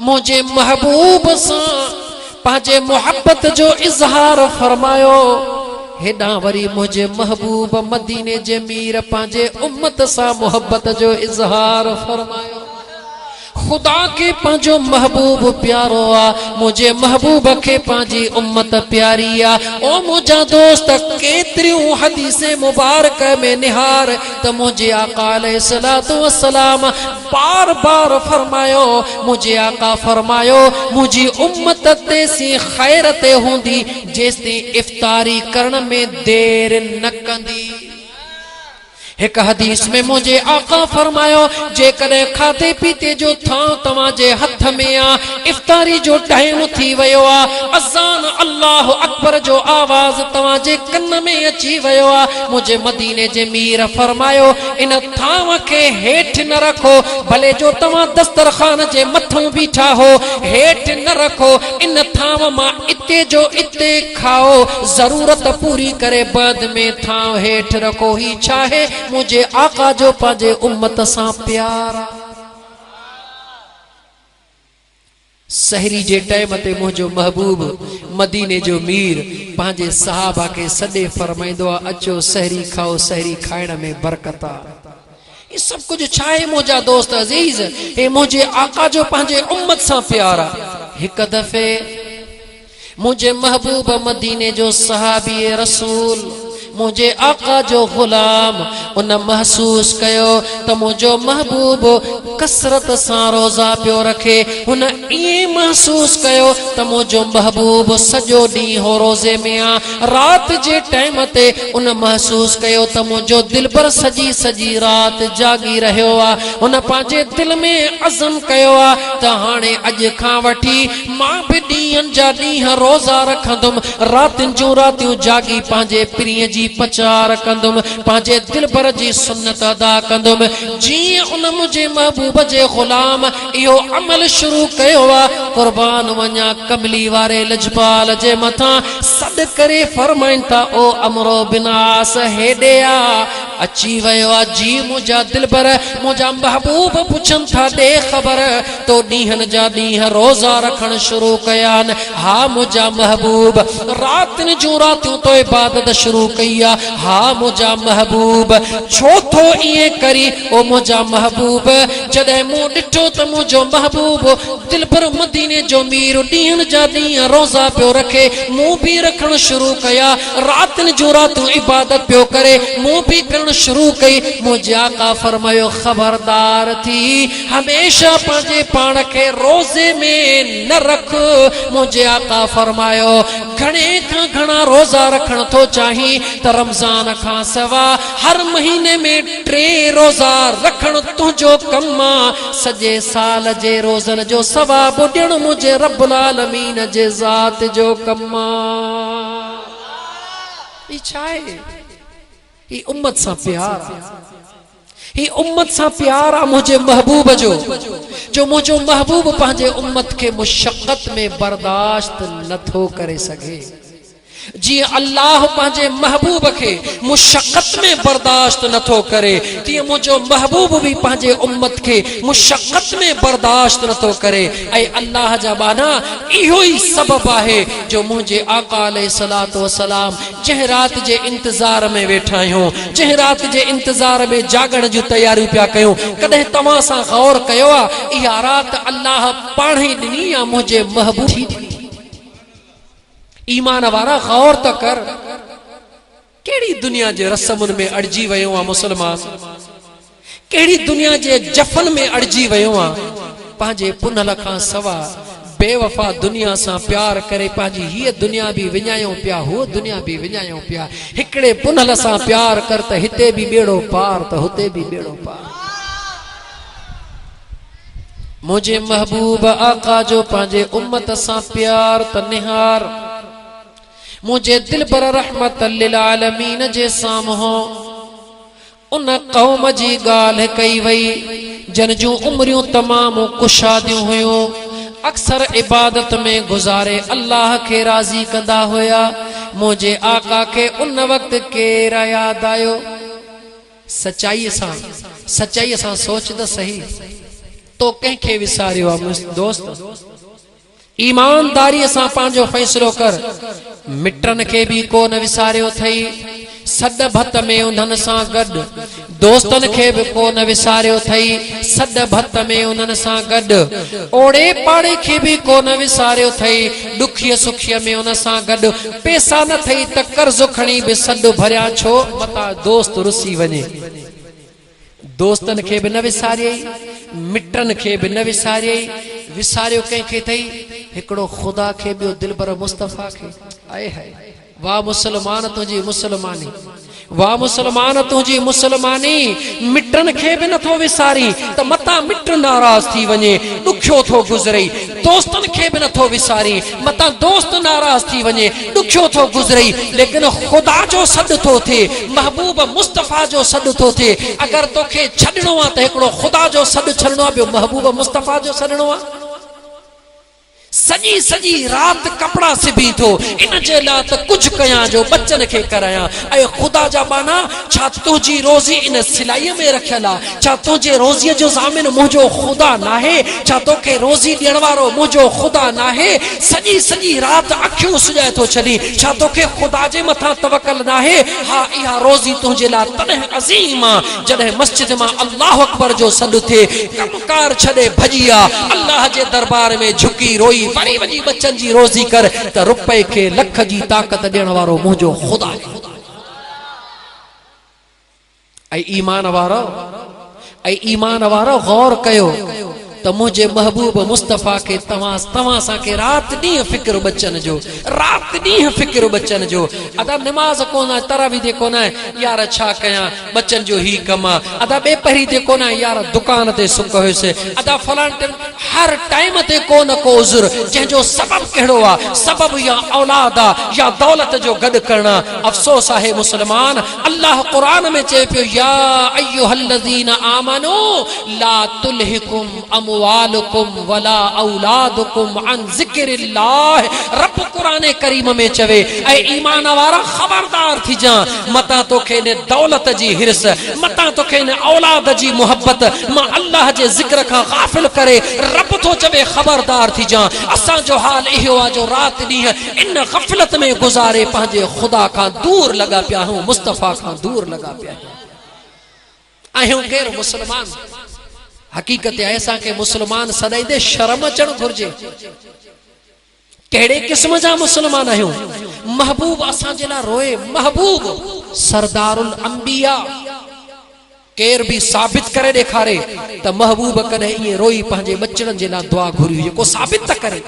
मुझे महबूब सां पंहिंजे मोहब्बत जो इजहार फरमायो। हेॾा वरी मुझे महबूब मदीने जे मीर पंहिंजे उम्मत सां मोहब्बत जो इजहार फरमायो। खुदा के पंहिंजो महबूब प्यारो आ, मुझे महबूब के पंहिंजी उम्मत प्यारी आ। ओ मुझा दोस्त, केतिरियूं हदीसे मुबारक में निहार त मुझे आका अलैहिस्सलातु वस्सलाम बार बार फरमायो, मुझे आका फरमायो, मुझी उम्मत तेसी खैर ते हूंदी जेसिताईं इफ्तारी करण में देर न कंदी। एक हदीस में मुझे आका फरमायो, जे कदे खाते पीते जो था तवाजे हथ में आ, इफ्तारी जो टाइम थी वयो आ, अज़ान अल्लाह अकबर जो आवाज तवाजे कन में अची वयो आ, मुझे मदीने जे मीर फरमायो, इन थाव के हेठ न रखो, भले जो तवा दस्तरखान जे मथों बीठा हो, हेठ न रखो, इन थाव मां इते जो इते खाओ, जरूरत पूरी करे बाद में थाव हेठ रखो। ही चाहे मुझे आका जो पाजे उम्मत सां प्यारा। सहरी जे टाइम ते मुझो महबूब मदीने जो मीर पांजे सहाबा के सदे फरमाइंदो आ, अचो सहरी खाओ, सहरी खाइण में बरकत आ। ये सब कुछ छाए मुझा दोस्त अजीज, हे मुझे आका जो पांजे उम्मत सां प्यारा। एक दफे मुझे महबूब मदीने जो सहाबी रसूल, मुझे आका जो गुलाम उन महसूस कयो त मुझो महबूब कसरत सां रोजा पियो रखे। उन ये महसूस कयो त मुझो महबूब सजो डी हो रोजे में आ। रात जे टाइम ते उन महसूस कयो त मुझो दिलबर सजी सजी रात जागी रहियो आ। उन पांजे दिल में अज़म कयो आ त हाणे अज खां वठी मां भी ॾींहंनि जा ॾींहं रोजा रखंदुमि, रातिन जूं रातियूं जागी पांजे प्रिय जी पचार कंदुमि, पांजे दिलबर जी सुन्नत अदा कंदुमि। जीअं उन मुझे महबूब जे गुलाम इहो अमल शुरू कयो आ, कुर्बान वञा कमली वारे लजपाल जे मथां सॾ करे फरमाइनि था, ओ अमरो बिनास हेॾे आ, अची वयो आ। जी मुझा दिलबर मुझा महबूब पुछनि था, ॾे ख़बर तो ॾींहंनि जा ॾींहं रोज़ा रखण शुरू कया आहिनि? हा मुझा महबूब रातिन जूं रातियूं तो इबादत शुरू कई दिया हा मुझा महबूब छो थो इए करी ओ मुझा महबूब जदे मु डिठो त मुझो महबूब दिल पर मदीने जो मीर दीन जा दी रोजा पियो रखे मु भी रखण शुरू कया रातन जो रात इबादत पियो करे मु भी करण शुरू कई मुझे आका फरमायो खबरदार थी हमेशा पंहिंजे पाण खे रोजे में न रख मुझे आका फरमायो घणे खां घणा रोजा रखण थो चाही त रमजान खां सवा हर महीने में 3 रोजा रखण तुंहिंजो कम आ सॼे साल जे रोज़न जो सवाब ॾियण मुझे रब्बुल आलमीन जे ज़ात जो कम आ ई छा आहे ई उम्मत सां प्यार ही उम्मत सा प्यार आ मुझे महबूब जो मुझो महबूब पंहिंजे उम्मत के मुशक्कत में बर्दाश्त नथो करे सके जी अल्लाह पंहिंजे महबूब के मुशक्कत में बर्दाश्त नथो करे तीअं मुझो महबूब भी पंहिंजे उम्मत के मुशक्कत में बर्दाश्त नथो करे ऐं अल्लाह जा बाना इहो ही सबब आहे जो मुझे आका अलैहिस्सलातु वस्सलाम जंहिं रात जे इंतजार में वेठा आहियूं जंहिं रात जे इंतजार में जागण जी तैयारी पिया कयूं कॾहिं तव्हां सां गौर कयो आहे इहा रात अल्लाह पाण ई ॾिनी आहे मुझे महबूब ईमान वारा गौर त कर केड़ी दुनिया जे रस्मुन में अड़जी वयो आ मुसलमान केड़ी दुनिया जे जफन में अड़जी वयो आ पंहिंजे पुनल खां सवा बेवफा दुनिया सां प्यार करे पंहिंजी हीअ दुनिया भी विञायूं पिया हो दुनिया भी विञायूं पिया हिकड़े पुनल सां प्यार कर त हिते भी बेड़ो पार त हुते भी बेड़ो पार मुझे महबूब आका जो पंहिंजे उम्मत सां प्यार त निहार मुझे दिल पर रहमत लिल आलमीन जे साम्हूं उन कौम जी गाल्हि कई वई जन जूं उम्रियूं तमाम कुशादियूं हुयूं अक्सर इबादत में गुजारे अल्लाह के राजी कंदा हुया मुझे आका के उन वक्त केर याद आयो सच्चाई सां सोच त सही तो कंहिंखे विसारियो आहे दोस्त ईमानदारी सां पंहिंजो फैसलो कर मिटन के भी कोन विसारियो थई सद भत में उन्हनि सां गॾु दोस्तन के भी कोन विसारियो थई सद भत में उन्हनि सां गॾु ओड़े पाड़े के भी कोन विसारियो थई दुखीअ सुखीअ में उन सां गॾु पैसा न थई त कर्ज खणी भी सद भरिया छो मता दोस्त रुसी वञे दोस्तन के भी न विसारियई मिटन के भी न विसारियई विसारियो कंहिंखे थई हिकड़ो खुदा के बियो दिलबर मुस्तफा के आए है वाह मुसलमान तुझी मुसलमानी वाह मुसलमान तुझी मुसलमानी मिटन के भी नथो विसारी त मता मिट नाराज थी वने दुखियो थो गुजरई दोस्तन के भी नथो विसारी मता दोस्त नाराज थी वने दुखियो थो गुजरई लेकिन खुदा जो सद थो थे महबूब मुस्तफा जो सद थो थे अगर तोखे छडणो आ त हिकड़ो खुदा जो सद छडणो आ बियो महबूब मुस्तफा जो छडणो आ सजी सजी रात कपड़ा सिबी थो इन जे ला त कुछ कया जो बच्चन के कराया ऐ खुदा जा बाना छा तुझी रोजी इन सिलाई में रखला छा तुझे रोजी जो जामिन मुझो खुदा ना है छा तो के रोजी देण वारो मुझो खुदा ना है सजी सजी रात अखियों सुजाए तो छडी छा तो के खुदा जे मथा तवक्कल ना है हा इहा रोजी तुझे ला तने अजीम जदे मस्जिद में अल्लाह अकबर जो सद थे कमकार छडे भजिया अल्लाह जे दरबार में झुकी रोई बड़ी बड़ी बच्चन जी रोजी कर त रुपए के लख जी ताकत देण वारो मुझो खुदा ऐ ईमान वारो गौर कयो त मुझे महबूब मुस्तफा के तवां सा के रात दी फिक्र बच्चन जो रात दी फिक्र बच्चन जो अदा नमाज कोना तरावी दे कोना यार छा कया बच्चन जो ही कमा अदा बे परी दे कोना यार दुकान ते सुक होसे अदा फलान हर टाइम ते कोन को उज़र जे जो सबब केड़ो आ सबब या औलाद या दौलत जो गड करना अफसोस है मुसलमान अल्लाह कुरान में चे पियो या अय्युहल्लज़ीना आमनू ला तुल्हिकुम अमवालुकुम वला औलादुकुम अन ज़िक्रिल्लाह। रब कुरान करीम में चवे ऐ ईमान वारा खबरदार थी जा, मता तोखे ने दौलत जी हिरस, मता तोखे ने औलाद जी मोहब्बत मां अल्लाह जे जिक्र का गाफिल करे। रब तो चवे खबरदार थी जा। असा जो हाल इहो आ जो रात ॾींहं इन गफलत में गुजारे पंहिंजे खुदा का दूर लगा पिया हूं, मुस्तफा का दूर लगा पिया आहियूं। गैर मुसलमान हकीकत ऐसा के मुसलमान सदाईंदे शर्म अचण घुर्जे। केड़े किस्म जा मुसलमान आहियूं? महबूब असांजे लाइ रोए, महबूब सरदारुल अंबिया केर भी साबित करे ॾेखारे त महबूब कॾहिं ईअं रोई पंहिंजे बचड़नि जे लाइ दुआ घुरी हुई, को साबित त करे।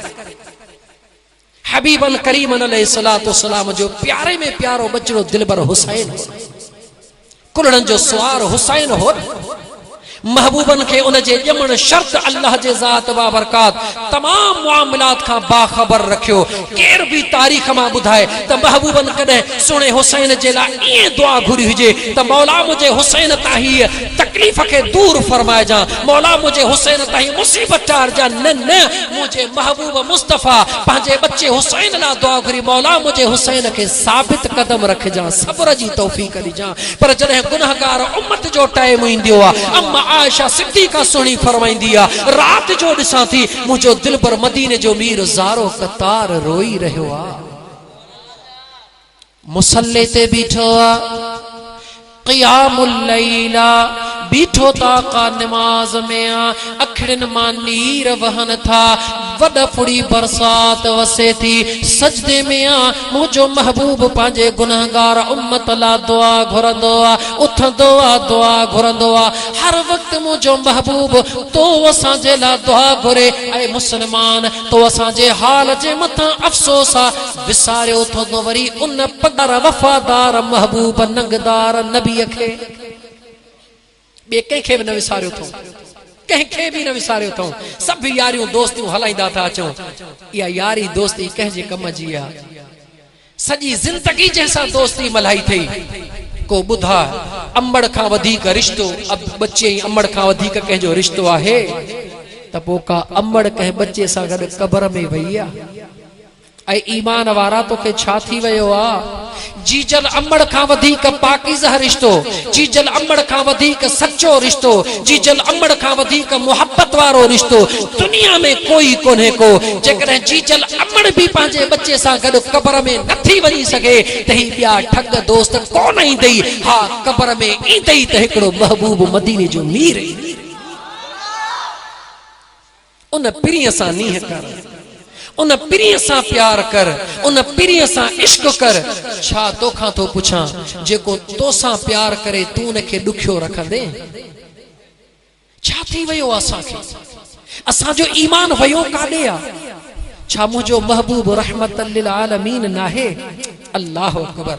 हबीबन करीमन अलैहिस्सलातु वस्सलाम जो प्यारे में प्यारो बचड़ो दिलबर हुसैन, कुलड़न जो सुवार हुसैन हो। महबूबन के उन जे ॼमण शर्त अल्लाह जे ज़ात बाबरकात तमाम मामलात का बाखबर रखियो। केर भी तारीख में बुधाए त महबूबन कदे सुने हुसैन जे ला ये दुआ घुरी हुजे त मौला मुझे हुसैन ताही तकलीफ के दूर फरमाए जा, मौला मुझे हुसैन ताही मुसीबत टार जा। न मुझे महबूब मुस्तफा पंहिंजे बच्चे हुसैन ला दुआ घुरी, मौला मुझे हुसैन के साबित कदम रख जा, सब्र जी तौफीक दी जा। पर जॾहिं गुनहगार उम्मत जो टाइम ईंदो आ, अम्मा आयशा सिद्दीका सुणी फरमाईंदी आ, रात जो ॾिसां थी मुझो दिल पर मदीने जो मीर ज़ारो कतार रोई रहियो आ। मुसल्ले ते बीठो आ, क़ियामुल लैला बीठो ताका नमाज में आ, अखड़न मां नीर वहन था, वड फुड़ी बरसात वसे थी, सजदे में आ मुझो महबूब पांजे गुनहगार उम्मत ला दुआ घुरंदो आ, उथंदो आ दुआ घुरंदो आ। हर वक्त मुझो महबूब तो असां जे ला दुआ घुरे। ऐ मुसलमान तो असां जे हाल जे मथा अफसोस आ, विसारियो थो वरी उन पगार वफादार महबूब नंगदार नबी खे। बे कंहिंखे बि न विसारियो थो, कंहिंखे बि न विसारियो थो। सभु यारियूं दोस्तियूं हलाईंदा था अचूं, इहा यारी दोस्ती कंहिंजे कम जी आहे? सॼी ज़िंदगी जंहिंसां दोस्ती मल्हाई थई, को ॿुधा अंबड़ खां वधीक रिश्तो, बच्चे ई अंबड़ खां वधीक कंहिंजो रिश्तो आहे त पोइ का अंबड़ कंहिं बच्चे सां गॾु कबर में वई आहे। ऐं ईमान वारा तोखे छा थी वियो आ? जीजल अंबड़ खां वधीक पाकीज़ह रिश्तो, जीजल अंबड़ खां वधीक सच्चो रिश्तो, जीजल अंबड़ खां वधीक मोहब्बत वारो रिश्तो दुनिया में कोई कोन्हे को। जेकॾहिं जीजल अंबड़ भी पंहिंजे बच्चे सां गॾु कबर में नथी वञी सघे त ही ॿिया ठग दोस्त कोन ईंदई। हा, कबर में ईंदई त हिकिड़ो महबूब मदीने जो मीर। उन पिरीअ सां नीह कर, उन पिरीअ सां प्यार कर, उन पिरीअ सां इश्क कर। छा तोखां तो पुछां, जेको तोसां प्यार करे तू उनखे ॾुखियो रखंदे? छा थी वियो असांखे? असांजो ईमान वियो काॾे आहे? छा मुंहिंजो महबूब रहमतल लिल आलमीन नाहे? अल्लाह अकबर।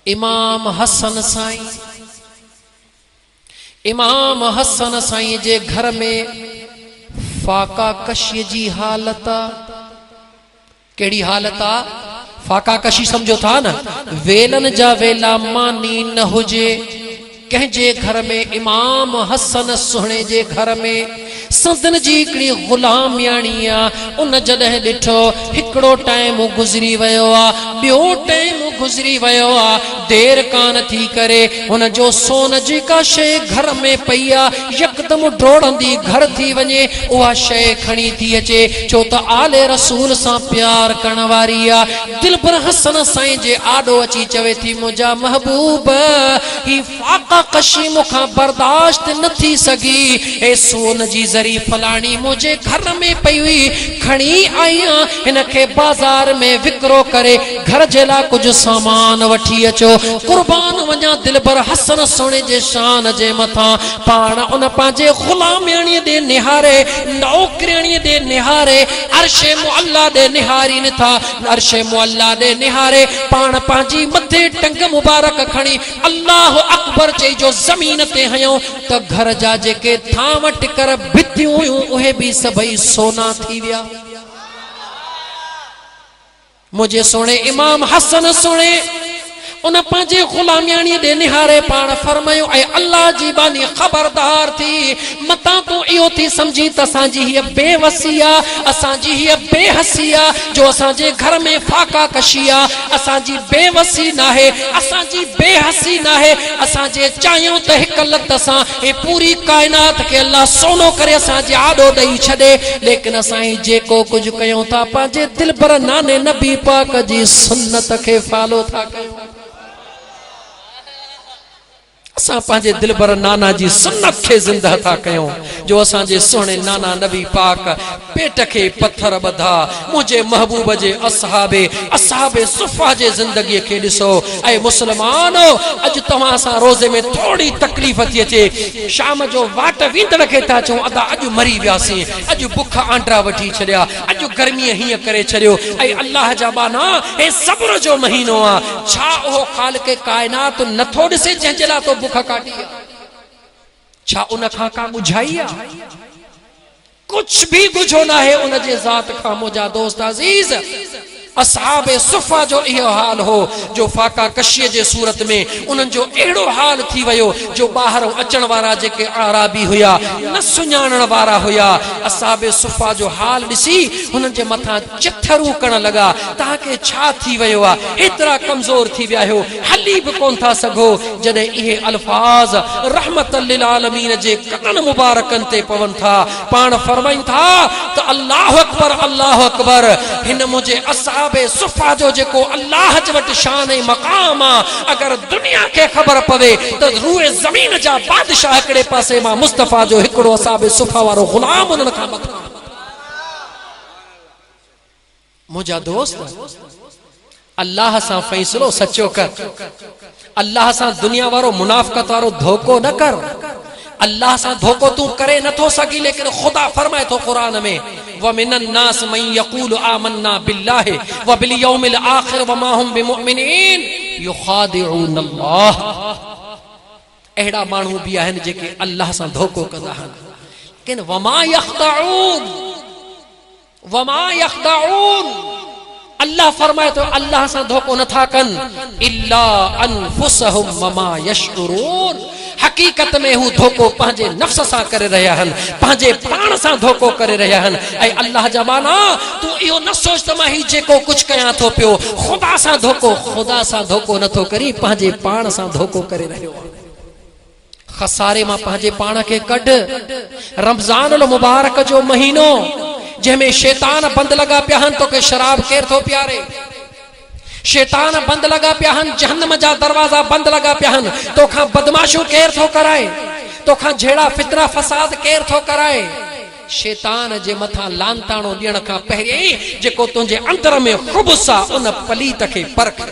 इमाम हसन साईं, इमाम हसन साईं जे घर में फाका कशी जी हालत आ। केड़ी हालत आ? फाका कशी समझो था न, वेलन जा वेला मानी न हुजे। कंहिंजे घर में, इमाम हसन सुहणे जे घर में संदन जी हिकिड़ी गुलामियाणी आ। उन जॾहिं ॾिठो हिकिड़ो टाइम गुज़री वियो आ, ॿियो टाइम गुज़री वियो आ, देर कान थी करे हुन जो सोन जेका शइ घर में पई आ यकदम डोड़ंदी घर थी वञे, उहा शइ खणी थी अचे, छो त आले रसूल सां प्यार करण वारी आ। दिलबर हसन साईं जे आॾो अची चवे थी, मुंहिंजा महबूब ही फाका कशी मूंखां बर्दाश्त न थी सघी। ए सोन जी ज़री फलाणी मुझे घर में पई हुई, खणी आई आं, हिन खे बाज़ार में विकिरो करे घर जे लाइ कुझु सामान वठी अचो। कुर्बान वञा दिलबर हसन सोने जे शान जे मथां। पाण उन पंहिंजे ग़ुलामियाणीअ ॾे निहारे, नौकरियाणीअ ॾे निहारे, अर्शे मुअल्ला ॾे निहारीनि था, अर्शे मुअल्ला ॾे निहारे पाण पंहिंजी मथे टंग मुबारक खणी अल्लाह अकबर चई जो ज़मीन ते हयूं त घर जा जेके थाम टिकर भितियूं हुयूं उहे भी सभई सोना थी विया। मुझे सोने इमाम हसन सोने उन पांजे गुलामियानी दे निहारे पाण फरमायो ऐ अल्लाह जी बानी खबरदार थी मता तू इयो थी समझी त असांजी ही बेवसिया असांजी ही बेहसिया जो असांजे घर में फाका कशिया असांजी बेवसी ना है असांजी बेहसी ना है असांजे चाहियो त हिक लत सां ए पूरी कायनात के अल्लाह सोनो करे असांजे आडो दई छडे लेकिन असां जेको कुछ कयूं था पांजे दिल पर नाने नबी पाक जी सुन्नत के फॉलो था कयूं असां पांजे दिलबर नाना जी सुन्नत के जिंदा था कयूं जो असांजे सोने नाना नबी पाक पेट के पत्थर बधा मुझे महबूब जे असहाबे सुफा जे जिंदगी के दिसो ऐ मुसलमानो अज तवा सा रोजे में थोड़ी तकलीफ थी अचे शाम जो वाट विंदड़ के ता चो अदा अज मरी व्यासी अज बुख आंडरा वठी छड़या अज गर्मी ही करे छड़यो ऐ अल्लाह जा बाना ए सब्र जो महीनो आ छा ओ खालिक कायनात नथो दिसे जंजला तो बुख काटी छा उन खा का बुझाइया कुछ भी गुझो ना है उन जे जात खा मुजा दोस्त अजीज असहाबे सुफा जो इहो हाल हो जो फाका कशिय जे सूरत में उन जो एड़ो हाल थी वयो जो बाहर अचण वारा जेके आराबी हुया न सुञाणण वारा हुया असहाबे सुफा जो हाल दिसी उन जे मथा चिथरू करण लगा ताके छा थी वयो आ इतरा कमजोर थी व्या हो हली भी कोन था सगो जदे इहे अल्फाज रहमतल लिल आलमीन जे कन मुबारकन ते पवन था पाण फरमाइन था तो अल्लाह अकबर हिन मुझे असहाबे सुफा जो जेको अल्लाह जे वट शान ए मकाम अगर दुनिया के खबर पवे तो रूए जमीन जा बादशाह एकड़े पासे मा मुस्तफा जो हिकड़ो असहाबे सुफा वारो गुलाम उन का मथा मुझा दोस्त अल्लाह सा फैसलो सच्चो कर अल्लाह सा दुनिया वारो मुनाफिकत वारो धोखो न कर अल्लाह सा धोखो तू करे न थो सकी लेकिन खुदा फरमाए तो कुरान में व मिनन नास मन यकूल आमन्ना बिल्लाहि व बिल यौमिल आखिर व मा हुम बिमुमिनीन युखादिऊन अल्लाह एड़ा मानू भी आहिन जेके अल्लाह सा धोखो कंदा हन लेकिन व मा यखदाऊन अल्लाह फरमाए तो अल्लाह सा धोखो न था कन इल्ला अनफुसहुम वमा यशउरून हकीकत में हु धोखो पांजे नफ्स सा करे रहया हन पांजे प्राण सा धोखो करे रहया हन ऐ अल्लाह जबाना तू इयो न सोच त माही जेको कुछ कया थो पियो खुदा सा धोखो न थो करी पांजे प्राण सा धोखो करे रहयो खसारे मा पांजे प्राण के कढ रमजान मुबारक जो महीनो जैमें शैतान बंद लगा प्याहन तो के शराब केर थो प्यारे शैतान बंद लगा प्याहन जहन्नम जा दरवाजा बंद लगा प्याहन तो खा बदमाशू केर थो कराए तो खा झेड़ा फितना फसाद केर थो कराए शैतान जे मथा लानताणो दियण का पहरे जेको तुझे अंदर में खुबसा उन पलीत के परख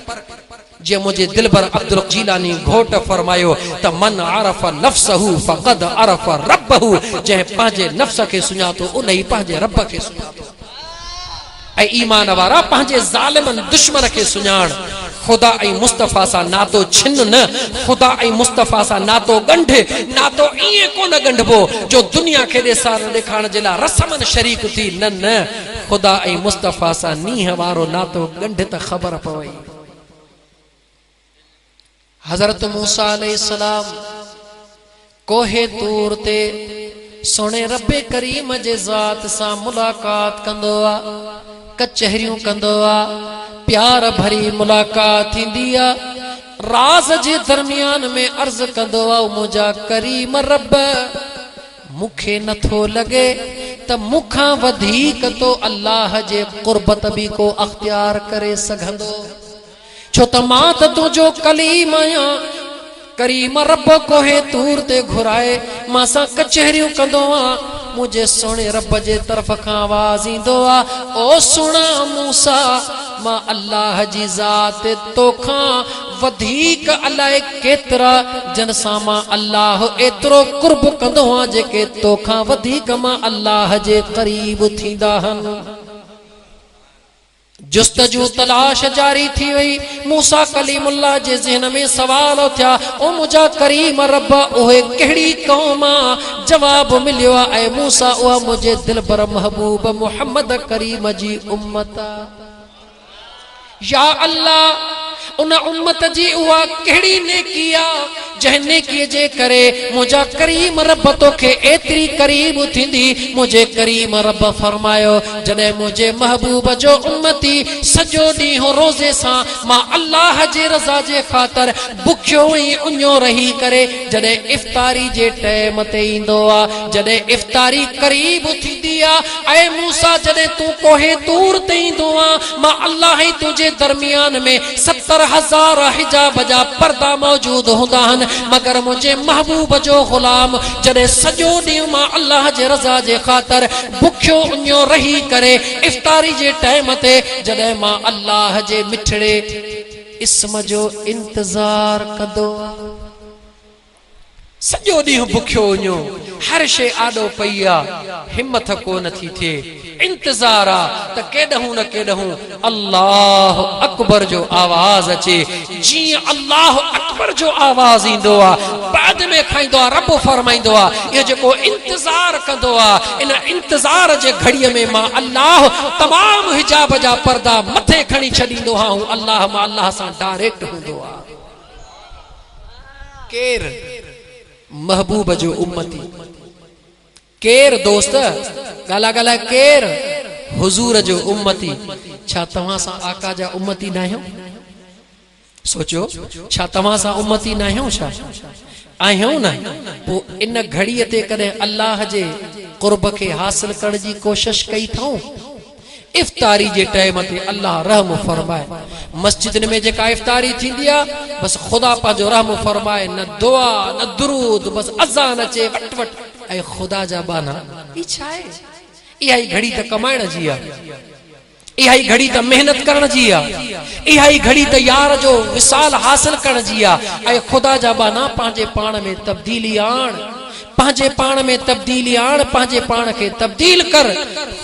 जे मुझे दिलबर अब्दुल जीलानी घोट फरमायो त मन अरफ नफ्सहु फकद अरफ रब्बहु जे पांजे नफ्स के सुञातो उन ही पांजे रब के सुञातो ऐ ईमान वारा पांजे जालिमन दुश्मन के सुञाण खुदा ऐ मुस्तफा सा नातो छिन न खुदा ऐ मुस्तफा सा नातो गंढ नातो इए कोन गंढबो जो दुनिया के देसार दिखाण जिला रसमन शरीक थी न खुदा ऐ मुस्तफा सा नीह वारो नातो गंढ त खबर पवई हजरत मूसा अलैहिस्सलाम कोहे तूर ते सोने रब्बे करीम जे जात सा मुलाकात कंदो आ कचहरियों कंदो आ प्यार भरी मुलाकात थींदी आ राज जे दरमियान में अर्ज कंदो आ मुझा करीम रब मुखे नथो लगे त मुखा वधीक तो अल्लाह जे कुर्बत भी को अख्तियार करे सघंदो छो त मां त तुझो कलीम आया करीम रब कोहे तूर ते घुराए मां सा कचहरियों कंदो आ मुझे सोने रब जे तरफ का आवाज इंदो आ ओ सुना मूसा मां अल्लाह जी जात तोखा वधीक अलाए केतरा जन सा मां अल्लाह एतरो कुर्ब कंदो आ जेके तोखा वधीक मां अल्लाह जे करीब थींदा हन जुस्तजू तलाश जारी थी वही मूसा कलीमुल्लाह जे ज़हन में सवाल उठा ओ मुझा करीम रब ओहे केड़ी कौम जवाब मिलियो ऐ मूसा ओ मुझे दिलबर महबूब मोहम्मद करीम जी उम्मत या अल्लाह उन उम्मत जी उहा कहिड़ी नेकी आहे जंहिं नेकीअ जे करे मुंहिंजा करीम रब तोखे एतिरी करीब थींदी। मुंहिंजे करीम रब फरमायो जॾहिं मुंहिंजे महबूब जो उम्मती सॼो ॾींहुं रोज़े सां मां अल्लाह जे रज़ा जे ख़ातिर बुखियो ई उञो रही करे जॾहिं इफ़्तारी जे टाइम ते ईंदो आहे, जॾहिं इफ़्तारी करीब थींदी आहे, ऐं मूसा जॾहिं तूं कोहे तूर ते ईंदो आहे मां अल्लाह ई तुंहिंजे दरमियान में 70,000 हिजाब जा पर्दा मौजूद हूंदा आहिनि, मगर मुझे महबूब जो गुलाम जॾहिं सॼो ॾींहुं मां अल्लाह जे रज़ा जे ख़ातिर बुखियो उञो रही करे इफ़्तारी जे टाइम ते जॾहिं मां अल्लाह जे मिठड़े इस्म जो इंतज़ार कंदो सॼो ॾींहुं बुखियो उञो हर शइ आॾो पई आहे, हिम्मत कोन थी थिए, इंतज़ार आहे त केॾहूं न केॾहूं अल्लाह अकबर जो आवाज़ अचे। जीअं अल्लाह अकबर जो आवाज़ ईंदो आहे बाद में खाईंदो आहे रब फरमाईंदो आहे इहो जेको इंतज़ार कंदो आहे इन इंतज़ार जे घड़ीअ में मां अल्लाह तमामु हिजाब जा पर्दा मथे खणी छॾींदो आहियां। अल्लाह मां अल्लाह सां डायरेक्ट हूंदो आहे। केर महबूब जो उम्मती, केर दोस्त गाला गाला, केर हुजूर जो उम्मती। छा तव्हां सां आका जा उम्मती न आहियो? सोचो, छा तव्हां सां उम्मती न आहियो? छा आहियो न? पोइ इन घड़ीअ ते कॾहिं अल्लाह जे क़ुर्ब खे हासिल करण जी कोशिश कई अथऊं? इफ़्तारी जे टाइम ते अल्लाह रहम फरमाए। मस्जिद में जेका इफ़्तारी थींदी आहे बस खुदा पंहिंजो रहम फरमाए, न दुआ न दुरूद, बस अज़ान अचे वट वट ऐं खुदा जा बाना। ई छा आहे? इहा ई घड़ी त कमाइण जी आहे, इहा ई घड़ी त मेहनत करण जी आहे, इहा ई घड़ी त यार जो विसाल हासिल करण जी आहे। ऐं खुदा जा बाना पंहिंजे पाण में तब्दीली आण, पंहिंजे पाण में तब्दीली आण, पंहिंजे पाण खे तब्दील कर।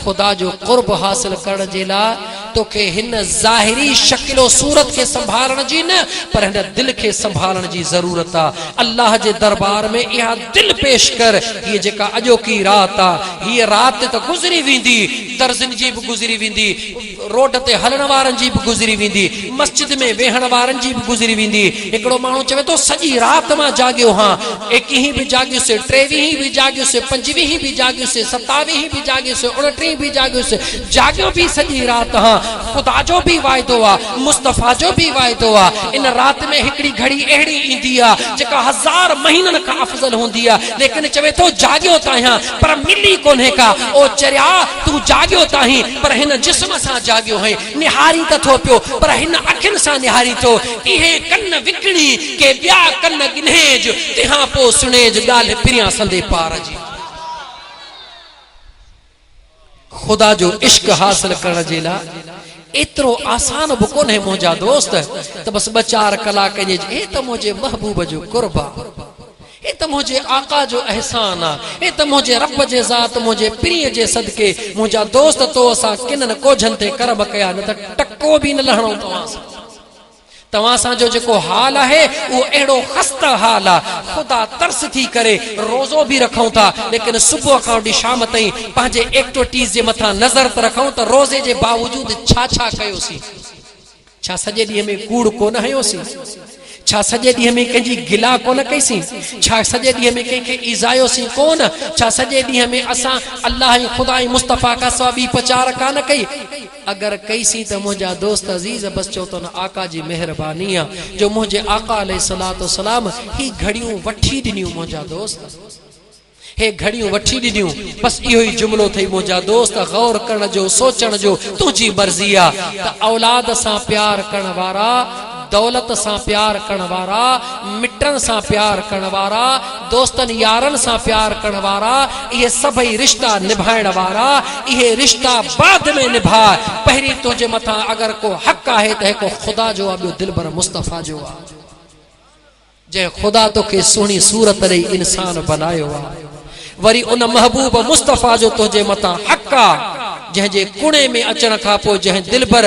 खुदा जो क़ुर्ब हासिल करण जे लाइ तोखे हिन ज़ाहिरी शक्लो सूरत खे संभालण जी न पर हिन दिल खे संभालण जी ज़रूरत आहे। अल्लाह जे दरबार में इहा दिल पेश कर। हीअ जेका अॼोकी रात आहे हीअ रात त गुज़री वेंदी, दर्ज़िन जी बि गुज़री वेंदी, रोड ते हलण वारनि जी बि गुज़री वेंदी, मस्जिद में वेहण वारनि जी बि गुज़री वेंदी। हिकिड़ो माण्हू चवे थो सॼी रात मां जाॻियो हां, 21 बि जाॻियुसि, 23 बि जाॻियुसि, 25 बि जाॻियुसि, 27 बि जाॻियुसि, 29 बि जाॻियुसि, जाॻियो बि सॼी रात हां। खुदा जो भी वायदो आहे, मुस्तफ़ा जो भी वायदो आहे। इन रात में हिकिड़ी घड़ी अहिड़ी ईंदी आहे जेका 1000 महीननि खां अफ़ज़ल हूंदी आहे, लेकिन चवे थो जाॻियो त आहियां पर मिली कोन्हे का। ओ चरिया तूं जाॻियो त आहीं पर हिन जिस्म सां जाॻियो आहीं, निहारी त थो पियो पर हिन अखियुनि सां निहारी थो। इहे कन विकिणी के ॿिया कन गिन्हेज, तंहिंखां पोइ सुणेज ॻाल्हि पिरियां संदे पार जी। खुदा जो इश्क हासिल करण जे लाइ एतिरो आसान बि कोन्हे मुंहिंजा दोस्त त बस 2-4 कलाक जे हे त मुंहिंजे महबूब जो क़ुर्ब आहे, हे त मुंहिंजे आका जो एहसान आहे, हे त मुंहिंजे रब जे ज़ात मुंहिंजे प्रिय जे सदके। मुंहिंजा दोस्त तो असां किननि कोझनि ते कर्म कया, न त टको बि न लहणो तव्हां सां। तव्हां सां जो जेको हाल आहे उहो अहिड़ो ख़स्ता हाल आहे। खुदा तरस थी करे रोज़ो बि रखूं था, लेकिन सुबुह खां वठी शाम ताईं पंहिंजे एक्टिविटीज़ जे मथां नज़र त रखूं त रोज़े जे बावजूद छा छा कयोसीं। छा सॼे ॾींहं में कूड़ कोन हयोसीं? छा सॼे ॾींहं में कंहिंजी गिला कोन कईसीं? छा सॼे ॾींहं में कंहिंखे ईज़ायोसीं कोन? छा सॼे ॾींहं में असां अल्लाह ऐं ख़ुदा ऐं मुस्तफ़ा खां सवाइ ॿी पचार कान कई? अगर कईसीं त मुंहिंजा दोस्त अज़ीज़ बस चओ त न आका जी मेहरबानी आहे जो मुंहिंजे आका अलैहिस्सलातु वस्सलाम ही घड़ियूं वठी ॾिनियूं। मुंहिंजा दोस्त हे घड़ियूं वठी ॾिनियूं। बस इहो ई जुमिलो थई मुंहिंजा दोस्त, गौर करण जो, सोचण जो तुंहिंजी मर्ज़ी आहे त औलाद सां प्यार करण वारा, दौलत सां प्यार करण वारा, मिटन सां प्यार करण वारा, दोस्तनि यारनि सां प्यार करण वारा, इहे सभई रिश्ता निभाइण वारा, इहे रिश्ता बाद में निभाए। पहिरीं तुंहिंजे मथां अगर को हक़ आहे त हिकु ख़ुदा जो आहे, ॿियो दिलबर मुस्तफ़ा जो आहे। जंहिं ख़ुदा तोखे सुहिणी सूरत ॾेई इंसान बनायो आहे, वरी उन महबूब मुस्तफ़ा जो तुंहिंजे मथां हक़ आहे जंहिंजे कुणे में अचण खां पोइ जंहिं दिलबर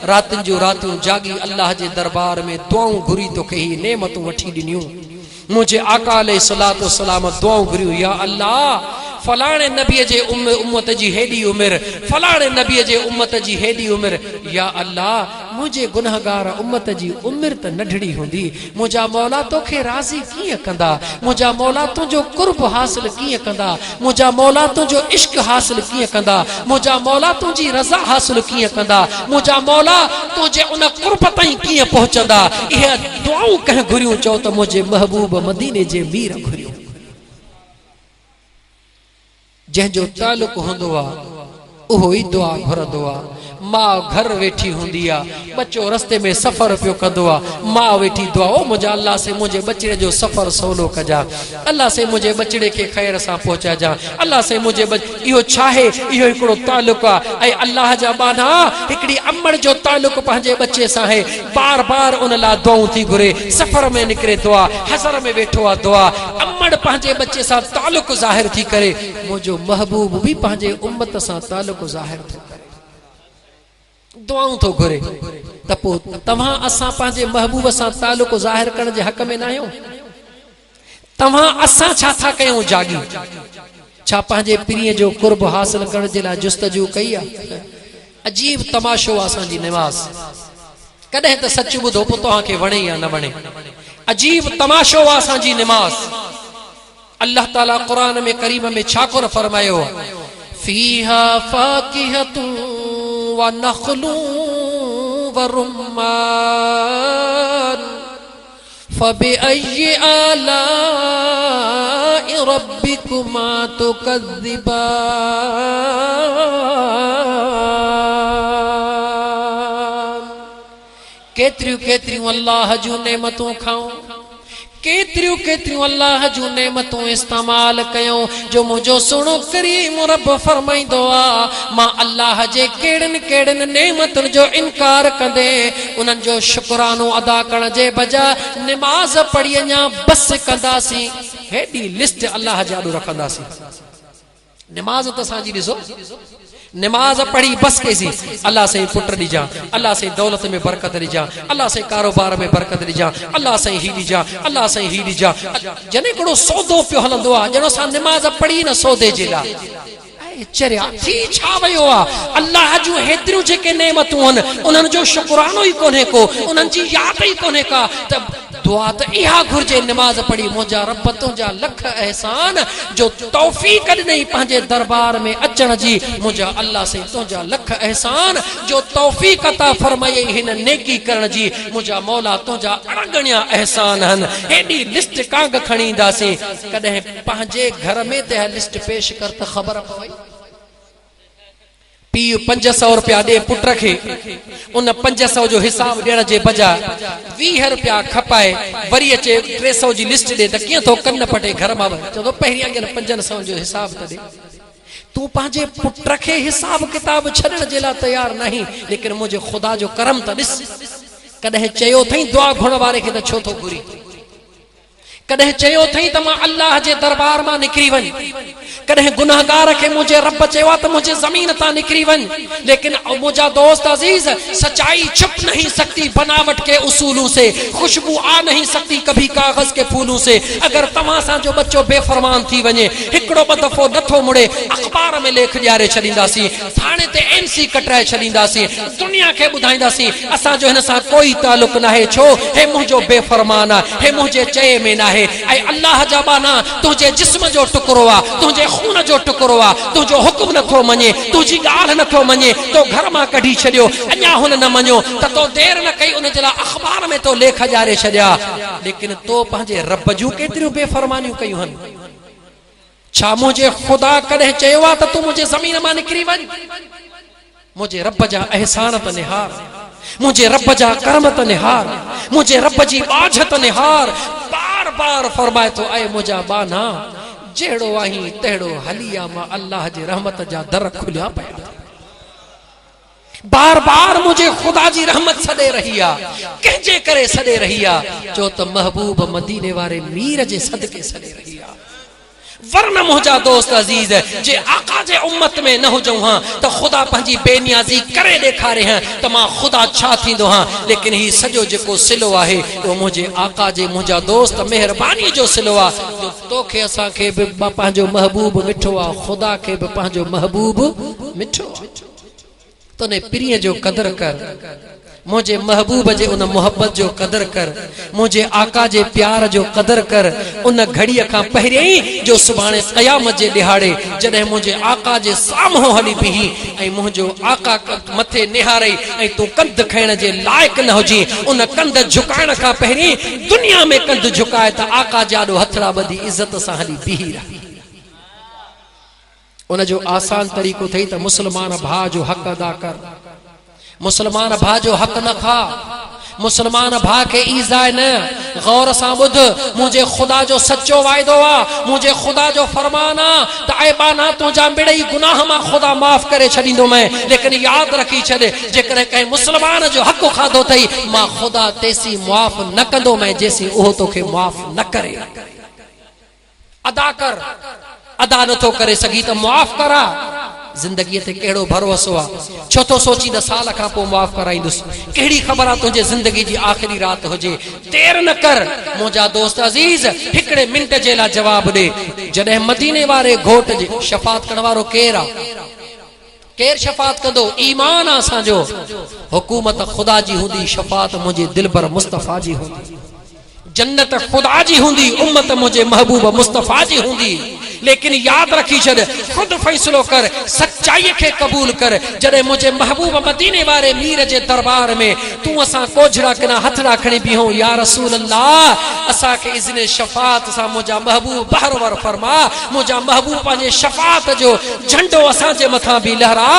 रातिनि जूं रातियूं जागी अल्लाह जे दरबार में दुआऊं घुरी तोखे ही नेमतूं वठी ॾिनियूं। मुझे आका अलैहिस्सलातु वस्सलाम दुआऊं घुरियूं, या अल्लाह फलाणे नबीअ जे उम्मत जी हेॾी उमिरि, फलाणे नबीअ जे उम्मत जी हेॾी उमिरि, या अल्लाह मुझे गुनहगार उम्मत जी उम्र त नढड़ी हुंदी मुझा मौला तोखे राज़ी कीअं कंदा मुझा मौला तुंहिंजो कुर्ब हासिल कीअं कंदा मुझा मौला तुंहिंजो इश्क हासिल कीअं कंदा मुझा मौला तुंहिंजी रज़ा हासिल कीअं कंदा मुझा मौला तुंहिंजे उन कुर्ब ताईं कीअं पहुचंदा इहे दुआऊं कंहिं घुरियूं चओ त मुझे महबूब मदीने जे मीर घुरियूं जंहिंजो तालुक हूंदो आहे उहो ई दुआ घुरंदो आहे मां घर वेठी हुंदी आहे बच्चो रस्ते में सफ़र पियो कंदो आहे मां वेठी दुआ ओ मुंहिंजा अल्लाह से मुंहिंजे बचिड़े जो सफ़र सवलो कजा अल्लाह से मुंहिंजे बचिड़े खे ख़ैर सां पहुचाइजा अल्लाह से मुंहिंजे इहो छा आहे इहो हिकिड़ो तालुक आहे ऐं अल्लाह जा बाना हिकिड़ी अमड़ जो तालुक पंहिंजे बच्चे सां आहे बार बार उन लाइ दुआऊं थी घुरे सफ़र में निकिरे थो आहे हज़र में वेठो आहे दुआ अमड़ पंहिंजे बच्चे सां तालुक ज़ाहिर थी करे मुंहिंजो महबूब बि पंहिंजे उम्मत सां तालुक ज़ाहिर थो करे दुआऊं थो घुरे त पोइ तव्हां असां पंहिंजे महबूब सां तालुक ज़ाहिर करण जे हक़ में न आहियो तव्हां असां छा था कयूं जागी छा पंहिंजे पीरीअ जो कुर्ब हासिल करण जे लाइ जुस्तजू कई आहे अजीब तमाशो असांजी निमाज़ कॾहिं त सच ॿुधो पोइ तव्हांखे वणे या न वणे अजीब तमाशो असांजी निमाज़ अल्लाह ताला क़ुरान में करीम में छा कोन फरमायो फीहा फाकिहतु व नख़लु व रुम्मान फबिअय्यि आलाइ रब्बिकुमा तुकज़्ज़िबान केतिरियूं केतिरियूं अल्लाह जूं नेमतूं खाऊं केतिरियूं केतिरियूं अल्लाह जूं नेमतूं इस्तेमाल कयूं जो मुंहिंजो सुहिणो करीम रब फरमाईंदो आहे मां अल्लाह जे कहिड़नि कहिड़नि नेमतुनि जो इनकार कंदे उन्हनि जो शुक्रानो अदा करण जे बजाय निमाज़ पढ़ी अञा बस कंदासीं हेॾी लिस्ट अल्लाह जे आॾो रखंदासीं निमाज़ त असांजी ॾिसो नमाज पढ़ी बस केसी अल्लाह से पुत्र ॾिजा अल्लाह से दौलत में बरकत ॾिजा अल्लाह से कारोबार में बरकत ॾिजा अल्लाह से ही ॾिजा अल्लाह से ही ॾिजा जने हिकिड़ो सौदो पियो हलंदो आहे ॼणो असां निमाज़ पढ़ी न सौदे जे लाइ चरिया थी छा वियो आहे अल्लाह जूं हेतिरियूं जेके नेमतूं आहिनि उन्हनि जो शुक्रानो ई कोन्हे को उन्हनि जी यादि ई कोन्हे का त दुआ त इहा घुर्जे निमाज़ पढ़ी मुंहिंजा रब तुंहिंजा लख एहसान जो तौफ़ीक़ ॾिनई पंहिंजे दरबार में अचण जी मुंहिंजा अल्लाह से तुंहिंजा लख एहसान जो तौफ़ीक़ अता फरमाई हिन नेकी करण जी मुंहिंजा मौला तुंहिंजा अणगणिया एहसान आहिनि हेॾी लिस्ट कांग खणी ईंदासीं कॾहिं पंहिंजे घर में त लिस्ट पेश कर त ख़बर पवई पीउ 500 रुपया ॾे पुट खे उन 500 जो हिसाब ॾियण जे बजाय 20 रुपया खपाए वरी अचे 300 जी लिस्ट ॾे त कीअं थो कन पटे घर मां चवंदो पहिरीं अॻियां 500 जो हिसाब त ॾे तूं पंहिंजे पुट खे हिसाब किताब छॾण जे लाइ तयार नहीं लेकिन मुंहिंजे ख़ुदा जो करम त ॾिस कॾहिं चयो अथई दुआ घुरण वारे खे त छो थो घुरी कॾहिं चयो अथई त मां अल्लाह जे दरबार मां निकिरी वञ कॾहिं गुनाहगार खे मुंहिंजे रब चयो त मुंहिंजे ज़मीन तां निकिरी वञ लेकिन मुंहिंजा दोस्त अजीज सच्चाई छुप नहीं सकती बनावट के उसूलों से खुशबू आ नहीं सकती कभी कागज के फूलों से अगर तव्हां सां जो बच्चो बेफरमान थी वञे हिकिड़ो ॿ दफ़ो नथो मुड़े अख़बार में लेख ॾियारे छॾींदासीं थाणे ते एनसी कटाए छॾींदासीं दुनिया खे ॿुधाईंदासीं असांजो हिन सां कोई तालुक न आहे छो हे मुंहिंजो बेफरमान आहे हे मुंहिंजे चए में न आहे ऐं अल्लाह जा बाना तुंहिंजे जिस्म जो टुकड़ो आहे तुंहिंजे खून जो टुकड़ो आहे तुंहिंजो हुकुम नथो मञे तुंहिंजी ॻाल्हि नथो मञे तो घर मां कढी छॾियो अञा हुन न मञो त तो देर न कई उन जे लाइ अख़बार में तो लेख ॾियारे छॾिया लेकिन तो पंहिंजे रब जूं केतिरियूं बेफ़रमानियूं कयूं आहिनि छा मुंहिंजे ख़ुदा कॾहिं चयो आहे त तूं मुंहिंजे ज़मीन मां निकिरी वञ मुंहिंजे रब जा अहसान त निहार मुंहिंजे रब जा करम त निहार मुंहिंजे रब जी बाझ त निहार बार बार फरमाए थो ऐं मुंहिंजा बाना जहिड़ो आहीं तहिड़ो हलिया मां अल्लाह जे रहमत जा दर खुलिया पिया बार बार मुझे खुदा जी रहमत सदे रही आ कंहिंजे करे सदे रही आ जो त महबूब मदीने वारे मीर जे सदके सदे रही आ वरना मुझा दोस्त अजीज जे आका जे उम्मत में न हुजूं हां त खुदा पंहिंजी बेनियाज़ी करे ॾेखारे हां त मां खुदा छा थींदो हां लेकिन ही सॼो जेको सिलो आहे उहो मुंहिंजे आका जे मुंहिंजा दोस्त महिरबानी जो सिलो आहे जो तोखे असांखे बि पंहिंजो महबूब मिठो आहे खुदा खे बि पंहिंजो महबूब मिठो आहे तने पीरीअ जो कदर कर मुझे महबूब जे उन मोहब्बत जो कदर कर, मुझे आका जे प्यार जो कदर कर। उन घड़ीअ खां पहिरियों जो सुभाणे क़यामत जे ॾिहाड़े जॾहिं मुझे आका जे साम्हूं हली बीही ऐं मुंहिंजो आका मथे निहारे ऐं तूं कंध खणण जे लाइक़ न हुजी, उन कंध झुकाइण खां पहिरियों दुनिया में कंध झुकाए त आका जाॾो हथड़ा ॿधी इज़त सां हली बीही रही। उन जो आसान तरीक़ो थई त मुस्लमान भाउ जो हक़ अदा कर, मुसलमान भा जो हक न खा, मुसलमान भा के ईज़ाए न। गौर सां ॿुध, मुझे खुदा जो सच्चो वायदो आ, मुझे खुदा जो फरमान आ त ऐबाना तुंहिंजा मिड़ई गुनाह मां खुदा माफ़ करे छॾींदो मैं। लेकिन याद रखी छॾ, जेकॾहिं कंहिं मुसलमान जो हक़ खाधो अथई, मां खुदा तेसी मुआफ़ न कंदो मैं जेसी उहो तोखे मुआफ़ न करे। अदा कर, अदा नथो करे सघी त मुआफ़ करा। जिंदगी ते केड़ो भरोसो आ, छो तो सोची द साल खां पोइ मुआफ़ कराईंदुसि, केड़ी ख़बर आ तुंहिंजे जिंदगी जी आखिरी रात हुजे। देर न कर मुंहिंजा दोस्त अज़ीज, हिकड़े मिंट जे लाइ जवाब ॾे। जॾहिं मदीने वारे घोट जे शफ़ात करण वारो केरु आ, केरु शफ़ात कंदो? ईमान आ असांजो। हुकूमत खुदा जी हूंदी, शफ़ात मुंहिंजे दिलबर मुस्तफ़ा जी हूंदी। जन्नत खुदा जी हूंदी, उम्मत मुझे महबूब मुस्तफा जी हूंदी। लेकिन याद रखी छड़, खुद फैसलो कर, सच्चाई के कबूल कर। जड़े मुझे महबूब मदीने वाले मीर जे दरबार में तू असा कोझड़ा कना हथड़ा खणी बीहो, या रसूल अल्लाह असा के इज़्ने शफात सा मुझा महबूब बहर वर फरमा। मुझा महबूब पांजे शफात जो झंडो असा जे मथा भी लहरा।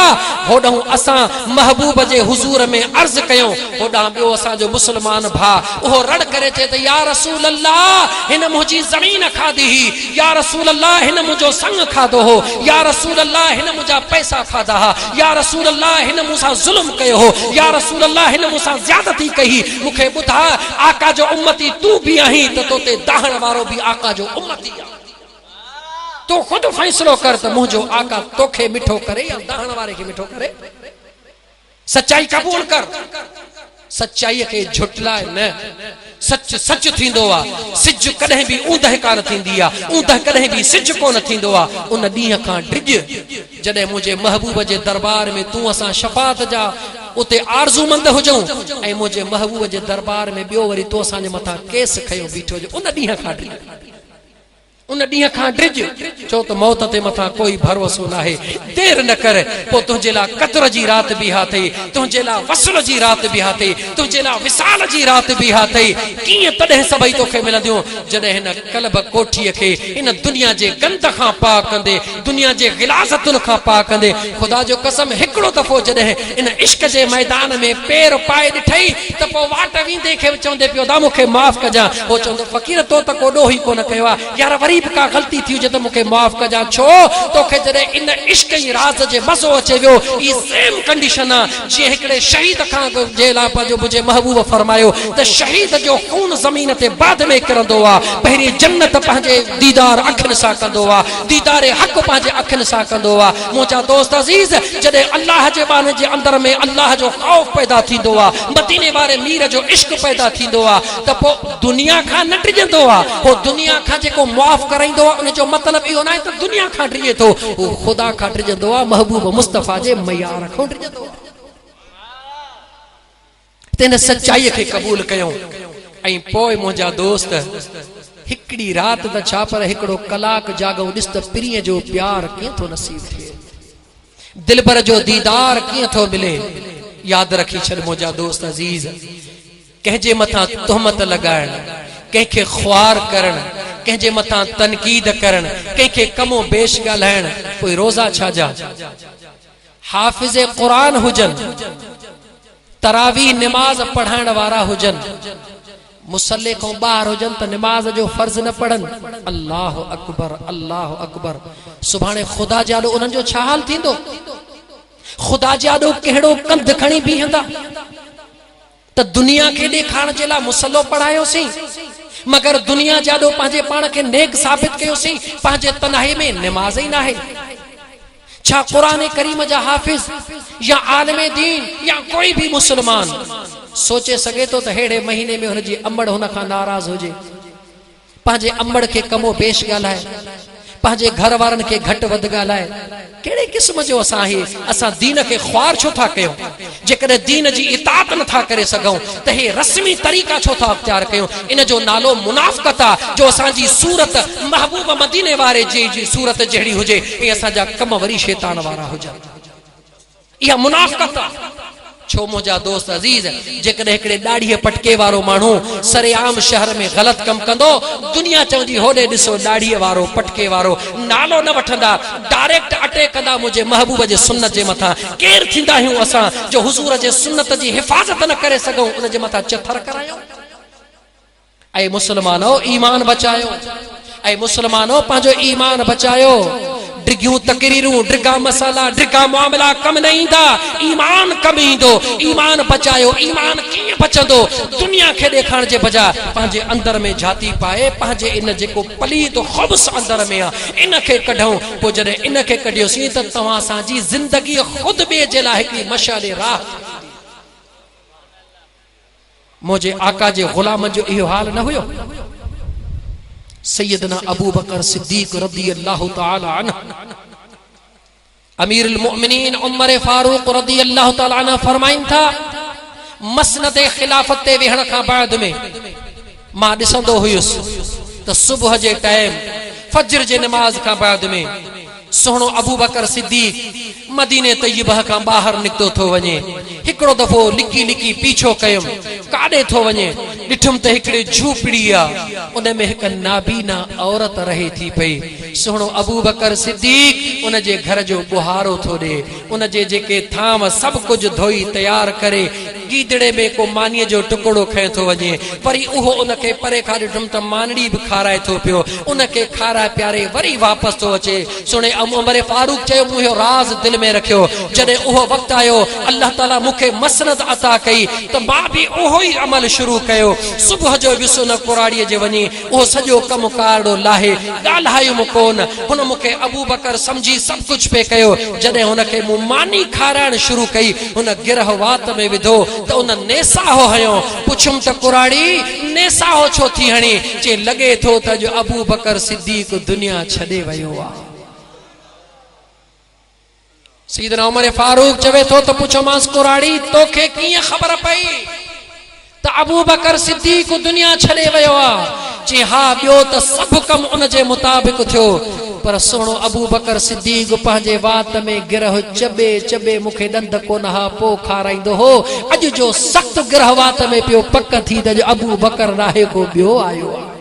होडू असा महबूब जे हुजूर में अर्ज कयो, होडा बियो असा जो मुसलमान भा ओहो रड़ करे थे त या रसूल अल्लाह हिन मुझी जमीन खादी ही, या रसूल अल्लाह हिन मुझो संग खादो हो, या रसूल अल्लाह हिन मुझा पैसा खादा हा, या रसूल अल्लाह हिन मुसा जुल्म कयो हो, या रसूल अल्लाह हिन मुसा ज्यादती कही। मुखे बुधा आका जो उम्मती तू भी आही त तोते दाहण वारो भी आका जो उम्मती आ। तो खुद फैसलो कर त मुझो आका तोखे मिठो करे या दाहण वारे के मिठो करे। सच्चाई कबूल कर, सच्चाई के झुटलाए न। सच सच थींदो आ, सिज कदे भी ऊंदह कान थींदी आ, ऊंदह कदे भी सिज कोन थींदो आ। उन ॾींह खां डिज जडे मुझे महबूब जे दरबार में तू असा शफात जा उते आरज़ूमंद हुजूं ऐं मुझे महबूब जे दरबार में बियो वरी तो असा जे मथा केस खयो बीठो जो, उन ॾींह खां डिज, उन ॾींह खां डिज। चो त मौत ते मथा कोई भरोसो ना है। देर न कर, पो तुझे ला कतर जी रात बिहा थई, तुझे ला वसल जी रात बिहा थई, तुझे ला विसाल जी रात बिहा थई। किए तडे सबई तोखे मिलंदियो जडे हिन कल्ब कोठीअ के इन दुनिया जे गंद खां पाक कंदे, दुनिया जे गिलाज़तुन खां पाक कंदे। खुदा जो कसम हिकड़ो दफो जडे इन इश्क जे मैदान में पैर पाए ॾिठई त पो वाट वींदे खे चवंदे पियो दा मूंखे माफ़ कजा। हो चवंदो फकीर तो त को ॾोही कोन कयो आ, यार वरी का गलती थी हुजे त मूंखे माफ़ कजा। छो तोखे जॾहिं इन इश्क जी राज़ जे मज़ो अचे वियो, ई सेम कंडीशन आ जीअं हिकिड़े शहीद खां जे लाइ पंहिंजो मुंहिंजे महबूब फरमायो त शहीद जो खून ज़मीन ते बाद में किरंदो आ, पहिरीं जन्नत पंहिंजे दीदार अखियुनि सां कंदो आ, दीदारे हक़ पंहिंजे अखियुनि सां कंदो आ। मुंहिंजा दोस्त अज़ीज़, जॾहिं अल्लाह जे बाने जे अंदर में अल्लाह जो ख़ौफ पैदा थींदो आ, मदीने वारे मीर जो इश्क पैदा थींदो आ, त पोइ दुनिया खां न टिजंदो आ। हो दुनिया खां जेको मुआफ़ कराइंदो आ, उन जो मतलब इहो न आहे त दुनिया खां टिजे थो, वो खुदा खां टिजंदो आ, महबूब मुस्तफा जे मयार खां टिजंदो आ। तिन सच्चाई खे कबूल कयो ऐं पोइ मुंहिंजा दोस्त हिकड़ी रात त छा पर हिकड़ो कलाक जागो ॾिस त पिरीअ जो प्यार कीअं थो नसीब थिए, दिलबर जो दीदार कीअं थो मिले। याद रखी छॾ मुंहिंजा दोस्त अज़ीज, कंहिंजे मथां तुहमत लॻाइण, कंहिंखे ख्वार करण, कंहिंजे मथां तनकीद करण, कंहिंखे कमो बेश ॻाल्हाइण कोई रोज़ा छा जा। हाफ़िज़ क़ुरान हुजन, तरावी निमाज़ पढ़ाइण वारा हुजन, मुसल्ले को ॿाहिरि हुजन त निमाज़ जो फर्ज़ न पढ़न। अल्लाह अकबर, अल्लाह अकबर। सुभाणे ख़ुदा जाॾो उन्हनि जो छा हाल थींदो? ख़ुदा जाॾो कहिड़ो कंध खणी बीहंदा त दुनिया खे ॾेखारण जे लाइ मुसल्लो पढ़ायोसीं, मगर दुनिया जाॾो पंहिंजे पाण खे नेक साबित कयोसीं, पंहिंजे तनाहे में निमाज़ ई नाहे। छा कुरान करीम जा हाफ़िज़ या आलिम दीन या कोई भी मुसलमान सोचे सके तो त हेड़े महीने में हुनजी अम्बड़ हुन खां नाराज़ हुजे, पंहिंजे अम्बड़ खे कमो बेश ॻाल्हाए, पंहिंजे घर वारनि खे घटि वधि ॻाल्हाए कहिड़े क़िस्म जो असां ही असां दीन खे ख्वार छो था कयूं जेकॾहिं दीन जी इताअत नथा करे सघूं त हे रस्मी तरीक़ा छो था अख़्तियार कयूं इन जो नालो मुनाफ़िक़त आहे जो असांजी सूरत महबूब मदीने वारे जी सूरत जहिड़ी हुजे ऐं असांजा कम वरी शैतान वारा हुजनि इहा मुनाफ़िक़त आहे छो मुंहिंजा दोस्त अज़ीज़ जेकॾहिं हिकिड़े ॾाढ़ीअ पटके वारो माण्हू सरेआम शहर में ग़लति कमु कंदो दुनिया चवंदी होॾे ॾिसो ॾाढ़ीअ वारो पटके वारो नालो न वठंदा डायरेक्ट अटैक कंदा मुंहिंजे महबूब जे सुन्नत जे मथां केरु थींदा आहियूं असां जो हुज़ूर जे सुन्नत जी हिफ़ाज़त न करे सघूं उन जे मथां चथर करायूं ऐं मुस्लमानो ईमान बचायो ऐं मुस्लमानो पंहिंजो ईमान बचायो डिगियूं तकरीरूं डिगा मसाला डिगा मामला कम न ईंदा ईमान कम ईंदो ईमान बचायो ईमान कीअं बचंदो दुनिया खे ॾेखारण जे बजाय पंहिंजे अंदर में जाती पाए पंहिंजे इन जेको पलीत ख़ुब्स अंदर में आहे इन खे कढूं पोइ जॾहिं इन खे कढियोसीं त तव्हां असांजी ज़िंदगी ख़ुदि ॿिए जे लाइ हिकिड़ी मशाले राह मुंहिंजे आका जे ग़ुलाम जो इहो हाल न हुयो सैयदना अबू बकर सिद्दीक रज़ी अल्लाह तआला अन्हु अमीरुल मोमिनीन उमर फारूक रज़ी अल्लाह तआला अन्हु फरमाइन था मसनद खिलाफत ते वेहण खां बाद में मां ॾिसंदो हुयुसि त सुबुह जे टाइम फज्र जे नमाज खां बाद में सोहणो अबू बकर सिद्दीक मदीने तय्यबह खां ॿाहिरि निकितो थो वञे हिकिड़ो दफ़ो लिकी लिकी पीछो कयुमि काॾे थो वञे ॾिठुमि त हिकिड़े झूपड़ी आहे उन में हिकु नाबीना औरत रहे थी पई सोहणो अबू बकर सिद्दीक उन जे घर जो बुहारो थो ॾे उन जे जेके थाम सभु कुझु धोई तयार करे गीदड़े में को मानीअ जो टुकड़ो खए थो वञे वरी उहो उन खे परे खां ॾिठुमि त मानड़ी बि खाराए थो पियो उन खे खाराए पियारे वरी वापसि थो अचे सुणे उमर फारूक चयो मूं इहो राज़ दिलि में रखियो जॾहिं उहो वक़्तु आयो अल्लाह ताला मूंखे मसनद अता कई त मां बि उहो ई अमल शुरू कयो सुबुह जो विसो न कुराड़ीअ जे वञी उहो सॼो कमु कारो लाहे ॻाल्हायुमि कोन हुन मूंखे अबू बकर सम्झी सभु कुझु पे कयो जॾहिं हुनखे मूं मानी खाराइण शुरू कई हुन गिरह वात में विधो त उन नेसाहो हयो पुछुमि त कुराड़ी नेसाहो छो थी हणी चई लॻे थो त जो अबू बकर सिद्दीक दुनिया छॾे वियो आहे सैयदना उमर फारूक चवे थो त पुछोमांसि कुराड़ी तोखे कीअं ख़बर पई त अबू बकर सिद्दीक दुनिया छॾे वियो आहे चई हा ॿियो त सभु कम उन जे मुताबिक़ थियो पर सोहणो अबू बकर सिद्दीक पंहिंजे वात में गिरह चबे चबे मूंखे ॾंद कोन हा पोइ खाराईंदो हो अॼु जो सख़्तु गिरह वात में पियो पक थी त अबू बकर नाहे को ॿियो आयो आहे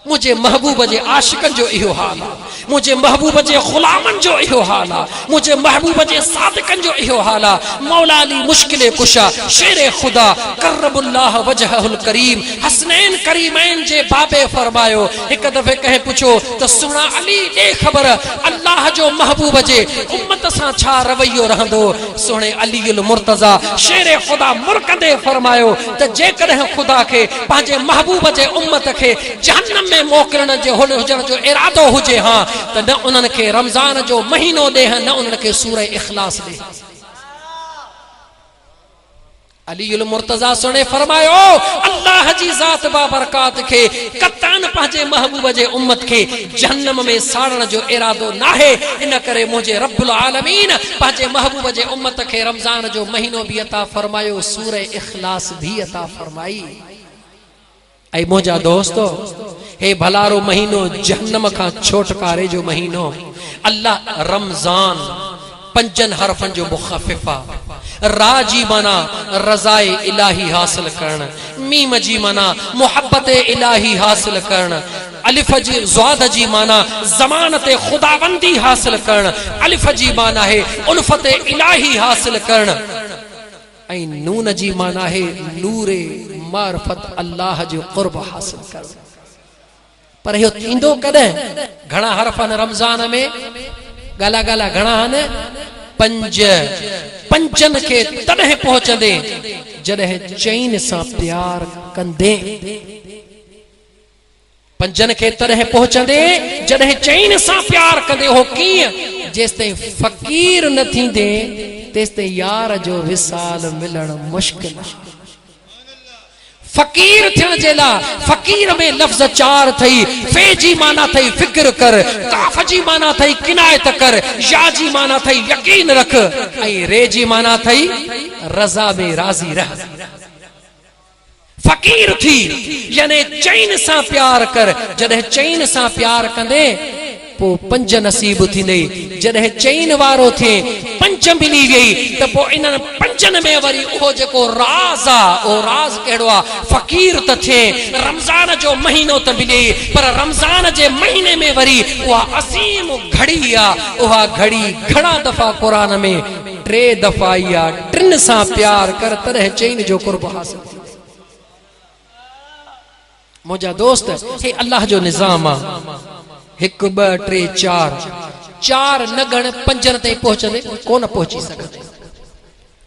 मुझे महबूब जे आशिकन जो इहो हाल आहे मुझे महबूब जे ग़ुलामन जो इहो हाल आहे मुझे महबूब जे सादिकन जो इहो हाल आहे मौला अली मुश्किल कुशा शेर खुदा करबुल्लाह वजहुल करीम हसनैन करीमैन जे बाबे फरमायो एक दफ़े कहे पूछो त सुना अली दे खबर अल्लाह जो महबूब जे उम्मत सां छा रवैयो रहंदो सुणे अलीउल मुर्तज़ा शेर खुदा मुरकदे फरमायो त जेकॾहिं खुदा खे पंहिंजे महबूब जे उम्मत खे जहन्नम मोकिलण जो हुजण जो इरादो हुजे हा त न उन्हनि खे रमज़ान जो महीनो ॾे न उन्हनि खे सूरह इख़लास ॾे अलीउल मुर्तज़ा सुणे फरमायो अल्लाह जी ज़ात बाबरकात खे कतान पंहिंजे महबूब जे उम्मत खे जहन्नम में साड़ण जो इरादो नाहे इन करे मुंहिंजे रब्बुल आलमीन पंहिंजे महबूब जे उम्मत खे रमज़ान जो महीनो बि अता फरमायो सूरह इख़लास भी अता फरमाई ऐं मुंहिंजा दोस्तो हे भलारो महीनो जहन्नम खां छोटकारे जो महीनो अल्लाह रमज़ान पंजन हरफन जो मुख़फ़िफ़ा राजी माना रज़ाए इलाही हासिल करण मीम जी माना मोहब्बत इलाही हासिल करण अलिफ जी ज़ाद जी माना ज़मानत खुदाबंदी हासिल करण अलिफ जी माना है उल्फत इलाही हासिल करण ऐं नून जी माना है नूरे मारफत अल्लाह जो क़ुर्ब हासिल कर पर इहो थींदो कॾहिं घणा हरफ आहिनि रमज़ान में गाला गाला घणा आहिनि पंज पंजन खे तॾहिं पहुचंदे जॾहिं चैन सां प्यार कंदे पंजन खे तॾहिं पहुचंदे जॾहिं चैन सां प्यार कंदे हो कीअं जेसिताईं फ़कीर न थींदे तेसिताईं यार जो विसाल मिलण मुश्किल फकीर थियण जे लाइ फकीर में लफ्ज़ चार थई। फे जी माना थई फिक्र कर, काफ जी माना थई किनायत कर, या जी माना थई यकीन रख, ऐं रे जी माना थई रज़ा में राज़ी रह। फकीर थी यानी चैन सां प्यार कर। जॾहिं चैन सां प्यार कंदे पो पंज नसीब थींदे। जॾहिं चैन वारो थिए पंज मिली वई त पो इन्हनि पंजनि में वरी उहो जेको राज़ आहे, उहो राज़ कहिड़ो आहे? फकीर त थिए, रमज़ान जो महीनो त मिले, पर रमज़ान जे महीने में वरी उहा असीम घड़ी आहे। उहा घड़ी घणा दफ़ा क़ुरान में 3 दफ़ा आई आहे। 3 सां प्यार कर तॾहिं चैन जो कुर्ब हासिल थी। मुंहिंजा दोस्त, हे अल्लाह जो निज़ाम आहे। 1 2 3 4 न गण 5 ताईं पहुचंदे कोन पहुची सघंदे।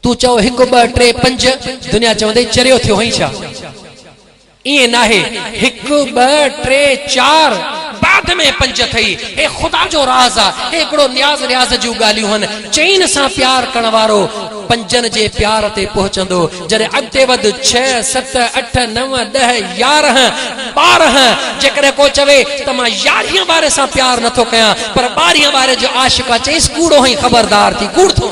तू चओ 1 2 3 5 दुनिया चवंदे चरियो थियो हई छा? ईअं नाहे। 1 2 3 4 बाद में 5 थई। हे खुदा जो राज़ आहे। हे हिकिड़ो न्याज़ रियाज़ जूं ॻाल्हियूं आहिनि। चैन सां प्यार करण वारो 5 जे प्यार ते पहुचंदो। जॾहिं अॻिते वध 6 7 8 9 10 11 12 जेकॾहिं को चवे त मां 11 वारे सां प्यार नथो कयां पर 12 वारे जो आशिक़ आहे, चईसि कूड़ो हई, ख़बरदार थी, कूड़ थो।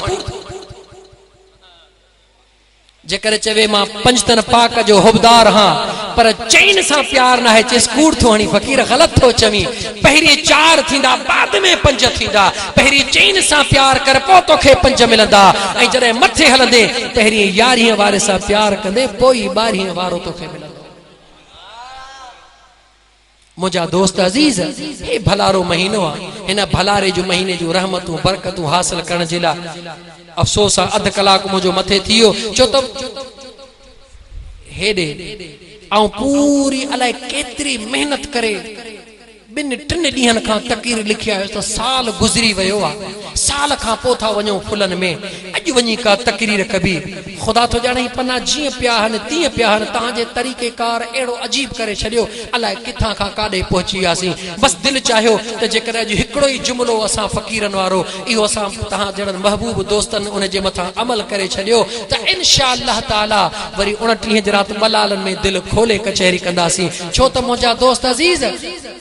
जेकर चवे मां पंजतन पाक जो हुबदार हां पर चैन सां प्यार न है, चेस कूड़ थो हणी। फकीर ग़लत थो चवी। पहिरीं 4 थींदा, बाद में 5 थींदा। पहिरीं चैन सां प्यार कर, पोइ तोखे 5 मिलंदा। ऐं जॾहिं मथे हलंदे पहिरीं 11 वारे सां प्यार कंदे पोइ 12 वारो तोखे मिलंदो। मुंहिंजा दोस्त अज़ीज़, हे भलारो महीनो आहे। हिन भलारे जो महीने जूं रहमतूं बरकतूं हासिल करण जे लाइ अफ़सोस आहे अध कलाक मुंहिंजो मथे थी वियो। छो त हेॾे ऐं पूरी अलाए केतिरी मेहनत करे 2-3 ॾींहंनि खां तक़रीर लिखी आयो त साल गुज़री वियो आहे। साल खां पोइ था वञूं फुलनि में, अॼु वञी का तक़रीर कबी। ख़ुदा थो ॼाणे पना जीअं पिया आहिनि तीअं पिया आहिनि। तव्हांजे तरीक़ेकार अहिड़ो अजीब करे छॾियो, अलाए किथां खां काॾे पहुची वियासीं। बसि दिलि चाहियो त जेकर अॼु हिकिड़ो ई जुमिलो असां फ़क़ीरनि वारो इहो असां तव्हां जहिड़नि महबूब दोस्तनि उन जे मथां अमल करे छॾियो त इनशा अल्लाह ताला वरी 29 जी राति मलालनि में दिलि खोले कचहरी कंदासीं। छो त मुंहिंजा दोस्त अज़ीज़,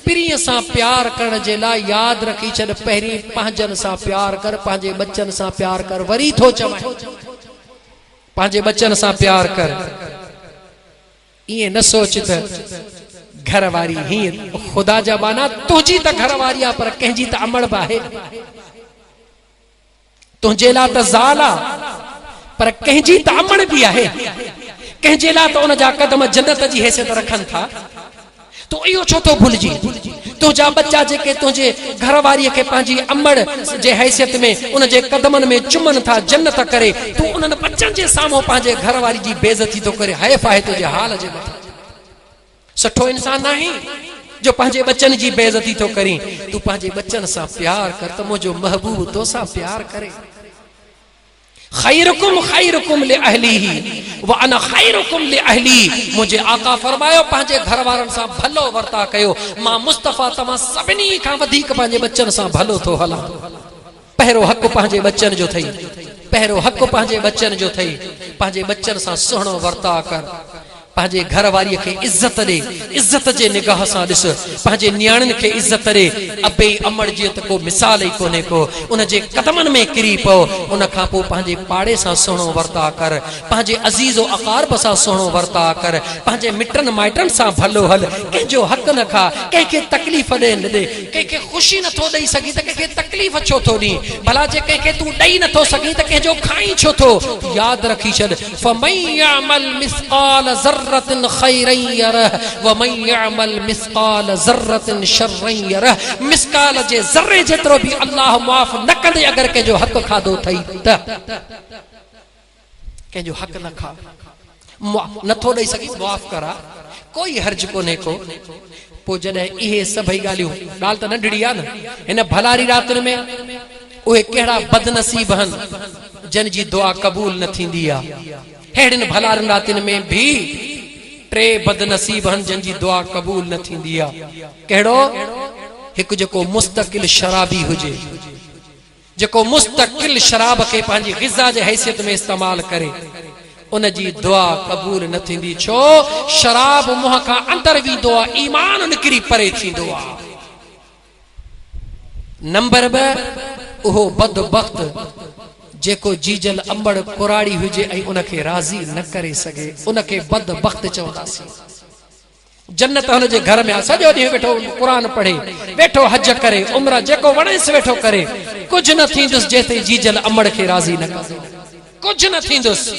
पिरीअ सां प्यार करण जे लाइ यादि रखी छॾ, पहिरीं पंहिंजनि सां प्यार कर, पंहिंजे बच्चनि सां प्यार कर। वरी थो चवां पंहिंजे बच्चनि सां प्यार कर। ईअं न सोच त घर वारी हीअं, ख़ुदा जा माना तुंहिंजी त घर वारी आहे पर कंहिंजी त अमड़ बि आहे। तुंहिंजे लाइ त ज़ाल आहे पर कंहिंजी त अमड़ बि आहे। कंहिंजे लाइ त उन जा कदम जन्नत जी हैसियत रखनि था। तूं इहो छो थो भुलिजी? तुंहिंजा बच्चा जेके तुंहिंजे घर वारीअ खे पंहिंजी अमड़ जे हैसियत में उन जे कदमनि में चुमनि था जन्नत करे, तूं उन्हनि बच्चनि जे साम्हूं पंहिंजे घर वारी जी बेइज़ती थो करे। हैफ़ आहे तुंहिंजे हाल जे मथां। सुठो इंसान नाही जो पंहिंजे बच्चनि जी बेइज़ती थो करी। तूं पंहिंजे बच्चनि सां प्यार कर त मुंहिंजो महबूब तोसां प्यार करे। खैरुकुम खैरुकुम लिअहलीही व अना खैरुकुम लिअहली। मुझे आका फरमायो पंहिंजे घर वारनि सां भलो वर्ता कयो। मां मुस्तफ़ा तव्हां सभिनी खां वधीक पंहिंजे बच्चनि सां भलो थो हलां। पहिरियों हक़ पंहिंजे बच्चनि जो अथई, पहिरियों हक़ पंहिंजे बच्चनि जो अथई। पंहिंजे बच्चनि सां सुहिणो वर्ता कर। पंहिंजे घर वारीअ खे इज़त ॾे, इज़त जे निगाह सां ॾिस। पंहिंजे नियाणियुनि खे इज़त ॾे। अबे अमड़ जी त को मिसाल ई कोन्हे को। उन जे कदमनि में किरी पओ। उन खां पोइ पंहिंजे पाड़े सां सुहिणो वर्ता कर। पंहिंजे अज़ीज़ो अक़ारब सां सुहिणो वर्ता कर। पंहिंजे मिटनि माइटनि सां भलो हल। कंहिंजो हक़ न खा, कंहिंखे तकलीफ़ ॾे न ॾे। कंहिंखे ख़ुशी नथो ॾेई सघी त कंहिंखे तकलीफ़ छो थो ॾी? भला जे कंहिंखे तूं ॾेई नथो सघी त कंहिंजो खाई छो थो? यादि रखी छॾ, फमन यअमल मिस्क़ाल ज़र्रतिन खैरन यरह व मन यअमल मिस्क़ाल ज़र्रतिन शर्रन यरह। मिस्क़ाल जे ज़र्रे जेतिरो भी अल्लाह माफ़ न कंदे अगर कंहिंजो हक़ खाधो थई त कंहिंजो हक़ न खा, नथो ॾेई सघी माफ़ करा, कोई हर्ज कोन्हे को। पोइ जॾहिं इहे सभई ॻाल्हियूं, ॻाल्हि त नंढड़ी आहे न। हिन भलारी रातिनि में उहे कहिड़ा बदनसीब आहिनि जिन जी दुआ क़बूल न थींदी आहे। अहिड़िन भलारनि रातिनि में भी 3 बदनसीब आहिनि जिन जी दुआ क़बूल न थींदी आहे। कहिड़ो? हिकु जेको मुस्तक़िल शराबी हुजे, जेको मुस्तक़िल शराब खे पंहिंजी ग़िज़ा जे हैसियत में इस्तेमाल करे। उन जी दुआ क़बूल न थींदी। छो शराब मुंह खां अंदर वेंदो आहे, ईमान निकिरी परे थींदो आहे। नंबर 2, उहो बदबख्त जेको जीजल अंबड़ कुराड़ी हुजे ऐं उनखे राज़ी न करे सघे, उनखे बदबख्त चवंदासीं। जन्नत हुन जे घर में आहे, सॼो ॾींहुं वेठो क़ुरान पढ़े, वेठो हज करे, उम्र जेको वणेसि वेठो करे, कुझु न थींदुसि जेसिताईं जीजल अंबड़ खे राज़ी न कंदो, कुझु न थींदुसि।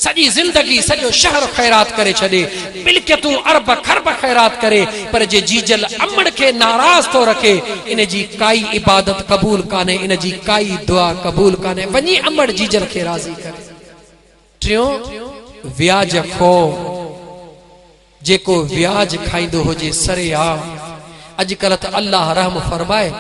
सॼी ज़िंदगी सॼो शहर ख़ैरात करे छॾे, मिल्कियतूं अरब खरब ख़ैरात करे, पर जे जीजल अंबड़ खे नाराज़ थो रखे, इन जी काई इबादत क़बूल कान्हे, इन जी काई दुआ क़बूल कान्हे। वञी अंबड़ जीजल खे राज़ी करे। टियों, व्याज खो, जेको व्याज खाईंदो हुजे सरेआम। अॼुकल्ह त अल्लाह रहम फरमाए,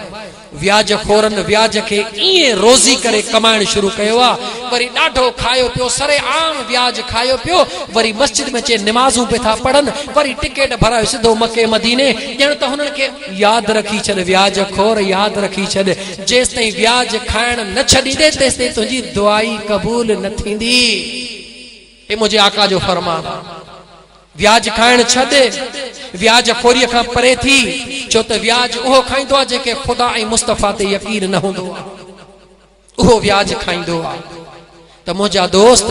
व्याज खोरनि व्याज खे ईअं रोज़ी करे कमाइण शुरू कयो आहे, वरी ॾाढो खायो पियो, सरेआम व्याज खायो पियो, वरी मस्जिद में अचे निमाज़ूं पिया था पढ़नि, वरी टिकेट भरायो सिधो मके मदीने। ॼण त हुननि खे यादि रखी छॾ, व्याज खोर यादि रखी छॾ, जेसिताईं व्याज खाइण न छॾींदे तेसिताईं तुंहिंजी दुआई क़बूल न थींदी। हे मुंहिंजे आका जो फरमान आहे। व्याज खाइण छॾ, व्याज खोरीअ खां परे थी, छो त व्याज उहो खाईंदो आहे जेके ख़ुदा ऐं मुस्तफ़ा ते यकीन न हूंदो आहे, उहो व्याज खाईंदो आहे। त मुंहिंजा दोस्त,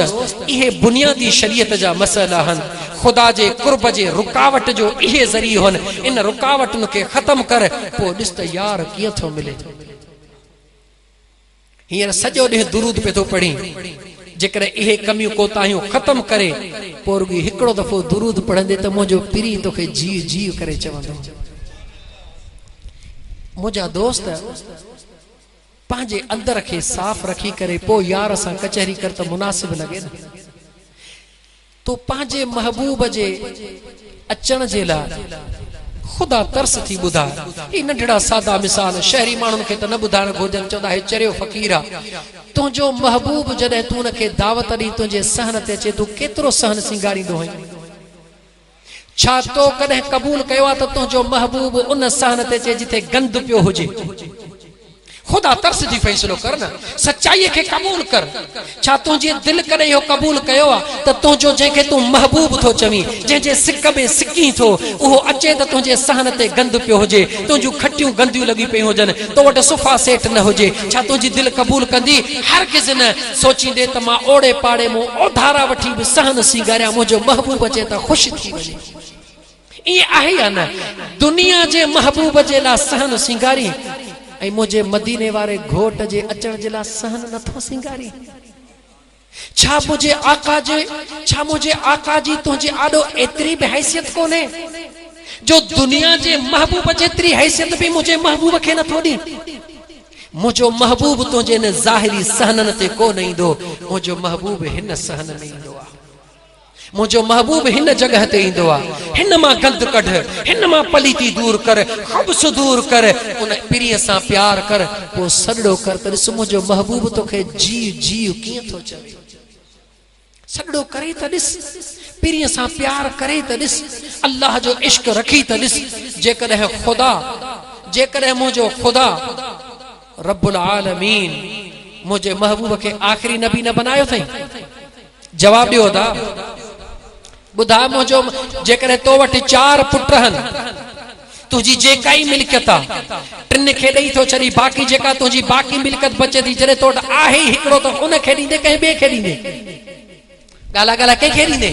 इहे बुनियादी शरीयत जा मसइला आहिनि। ख़ुदा जे कुर्ब जे रुकावट जो इहे ज़रियो आहिनि। इन रुकावटुनि खे ख़तम कर, पोइ ॾिस त यार कीअं थो मिले। हींअर सॼो ॾींहुं दुरूद पियो थो पढ़ी, जेकर इहे कमियूं कोताहियूं ख़तम करे, पोइ रुॻी हिकिड़ो दफ़ो दुरूद पढ़ंदे त मुंहिंजो पीरी तोखे जीव जीव करे चवंदो। मुंहिंजा दोस्त, पंहिंजे अंदर खे साफ़ रखी करे पोइ यार सां कचहरी कर त मुनासिब लॻे न। तो पंहिंजे महबूब जे अचण जे लाइ ख़ुदा तरस थी ॿुधाए। ही नंढड़ा सादा मिसाल शहरी माण्हुनि खे त न ॿुधाइण घुरिजनि, चवंदा हे चरियो फ़क़ीर आहे। तुंहिंजो महबूब जॾहिं तूं हुनखे दावत ॾी, तुंहिंजे सहन ते अचे, तूं केतिरो सहन सिंगारींदो आहीं? छा तो कॾहिं क़बूल कयो आहे त तुंहिंजो महबूब उन सहन ते अचे जिथे गंद पियो हुजे? ख़ुदा तरस जी फ़ैसिलो कर न, सचाईअ खे क़बूल कर। छा तुंहिंजे दिलि कॾहिं इहो क़बूल कयो आहे त तुंहिंजो जंहिंखे तूं महबूब थो चवीं, जंहिंजे सिक में सिकी थो, उहो अचे त तुंहिंजे सहन ते गंद पियो हुजे, तुंहिंजूं खटियूं गंदियूं लॻी पियूं हुजनि, तो वटि सुफ़ा सेठ न हुजे? छा तुंहिंजी दिलि क़बूल कंदी? हरगिज़ न। सोचींदे त मां ओड़े पाड़े मूं ओधारा वठी बि सहन सिंगारियां, मुंहिंजो महबूब अचे त ख़ुशि थी वञे। ईअं आहे या न? दुनिया जे महबूब जे लाइ सहन सिंगारी, ऐं मुंहिंजे मदीने वारे घोट जे अचण जे लाइ सहन नथो सिंगारी? छा मुंहिंजे आका जी तुंहिंजे आॾो एतिरी बि हैसियत कोन्हे जो दुनिया जे महबूब जेतिरी हैसियत बि मुंहिंजे महबूब खे नथो ॾे? मुंहिंजो महबूब तुंहिंजे हिन ज़ाहिरी सहननि ते कोन ईंदो, मुंहिंजो महबूब हिन सहन में ईंदो आहे। मुंहिंजो महबूब हिन जगह ते ईंदो आहे। हिन मां गंद कढ, हिन मां पलीती दूर कर, ख़ुब्स दूर कर, उन पीरीअ सां प्यार कर, पोइ सॾड़ो कर त ॾिस मुंहिंजो महबूब तोखे जीव जीव कीअं थो चवे। सॾड़ो करे त ॾिस, पीरीअ सां प्यार करे त ॾिस, अल्लाह जो इश्क रखी त ॾिस। जेकॾहिं मुंहिंजो ख़ुदा रब्बुल आलमीन मुंहिंजे महबूब खे आख़िरी नबी न बनायो अथई? जवाब ॾियो दा। ॿुधा, मुंहिंजो जेकॾहिं तो वटि 4 पुट आहिनि, तुंहिंजी जेका ई मिल्कियत आहे टिनि खे ॾेई थो छॾी, बाक़ी जेका तुंहिंजी बाक़ी मिल्कियत बचे थी, जॾहिं तो वटि आहे ई हिकिड़ो, त उनखे ॾींदे कंहिं ॿिए खे ॾींदे? ॻाल्हि कंहिंखे ॾींदे?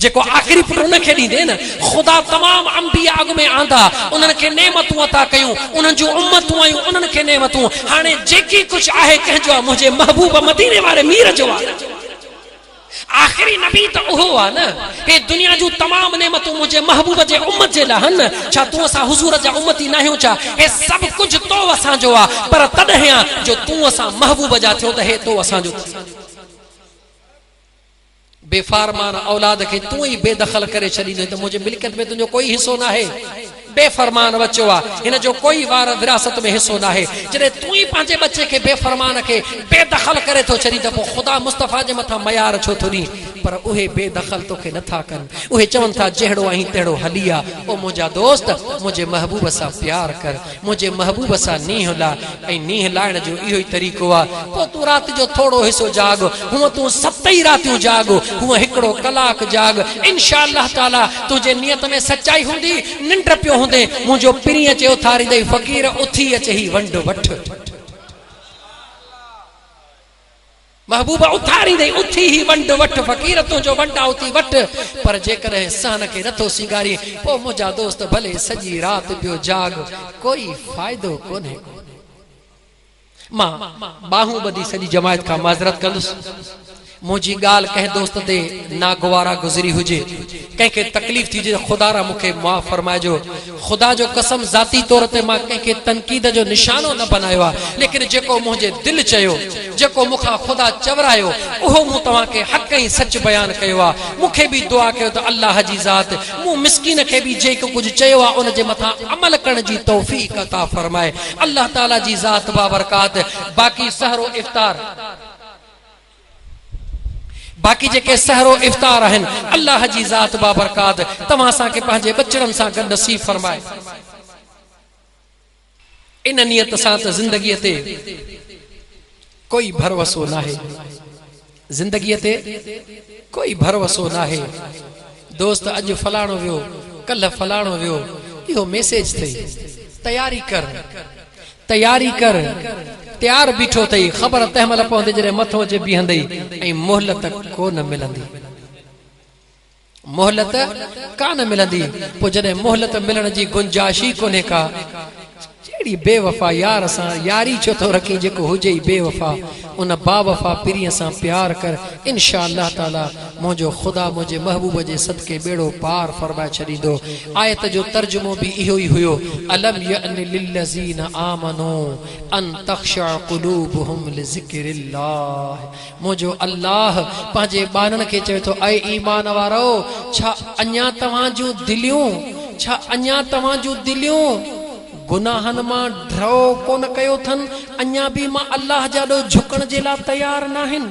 जेको आख़िरी पुट उनखे ॾींदे न। ख़ुदा तमामु अंबिया अॻु में आंदा, उन्हनि खे नेमतूं अता कयूं, उन्हनि जूं उम्मतूं आयूं, उन्हनि खे नेमतूं। हाणे जेकी कुझु आहे कंहिंजो आहे? मुंहिंजे महबूब मदीने वारे मीर जो आहे। आख़िरी नबी त उहो आहे न। हे दुनिया जूं तमामु नेमतूं मुंहिंजे महबूब जे उम्मत जे लाइ आहिनि। छा तूं असां हुज़ूर जा उम्मती न आहियूं छा? हे सभु कुझु तो असांजो आहे, पर तॾहिं आहे जो तूं असां महबूब जा थियो त हे तो असांजो। बेफ़ारमान औलाद खे तूं ई बेदख़ल करे छॾींदे त मुंहिंजे मिल्कियत में तुंहिंजो कोई हिसो न आहे। बेफरमान बच्चो आ इन जो कोई वार विरासत में हिस्सो ना है जडे तू ही पांजे बच्चे के बेफरमान के बेदखल करे तो चरी त खुदा मुस्तफा जे मथा मयार छो थोनी पर उहे बेदखल तो के नथा कन उहे चवन था जेड़ो आई तेड़ो हलिया ओ मुजा दोस्त मुझे महबूब सा प्यार कर मुझे महबूब सा नीह ला ए नीह लाण जो इहो ही तरीको आ तो तू रात जो थोड़ो हिस्सो जाग हुआ तू सतई रातियों जाग हुआ हिकड़ो कलाक जाग इंशाअल्लाह ताला तुझे नियत में सच्चाई हुंदी निंड पियो हुंदे मुझो पिरी अचे उथारी दई फकीर उथी अचे ही वंड वठ महबूबा उथारी दई उथी ही वंड वठ फकीर तुझो वंडा उथी वठ पर जेकर सहन के रथो सिंगारी पो मुझा दोस्त भले सजी रात पियो जाग कोई फायदो कोने मां बाहू बदी सजी जमायत का माजरत कंदुस मुझी गाल कह दोस्त दे नागवारा गुजरी हुजे कह के तकलीफ थी जे खुदा रा मुखे माफ फरमाए जो खुदा जो कसम जाती तौर ते मां कह के तनकीद जो निशानो न बनायो लेकिन जेको मुझे दिल चयो जेको मुखा खुदा चवरायो ओहो मु तवा के हक ही सच बयान कयो मुखे भी दुआ कयो तो अल्लाह जी जात मु मिस्कीन के भी जे कुछ चयो उन जे मथा अमल करण जी तौफीक अता फरमाए अल्लाह ताला जी जात बाबरकात बाकी सहरो इफ्तार बाकी जेके सहरो इफ्तार हन अल्लाह जी जात बाबरकात तवा सा के पांजे बचड़न सा गड नसीब फरमाए इन नियत सा त जिंदगी ते कोई भरोसो ना है जिंदगी ते कोई भरोसो ना है दोस्त अज फलाणो वियो कल फलाणो वियो यो मैसेज थई तैयारी कर तैयार बीठो थई खबर तहमल पहुंदे जरे मथो जे बीहंदई ए मोहलत को न मिलंदी मोहलत का न मिलंदी पो जरे मोहलत मिलण जी गुंजाइश कोने का जेड़ी बेवफा यार सा यारी छो तो रखी जेको हुजे बेवफा उन बावफा पिरी सा प्यार कर इंशाअल्लाह ताला मुझो खुदा मुझे महबूब जे सदके बेड़ो पार फरमाए छदीदो आयत जो तर्जुमो भी इहो ही हुयो अलम यअन लिल्लज़ीना आमनू अन तखशअ कुलूबुहुम लिज़िक्रिल्लाह मुझो अल्लाह पांजे बानन के चवे तो ऐ ईमान वारो छा अन्या तवा जो दिलियों गुनाहन मां ड्रो कोन कयो थन अन्या भी मां अल्लाह जाडो झुकण जे ला तैयार नाहिन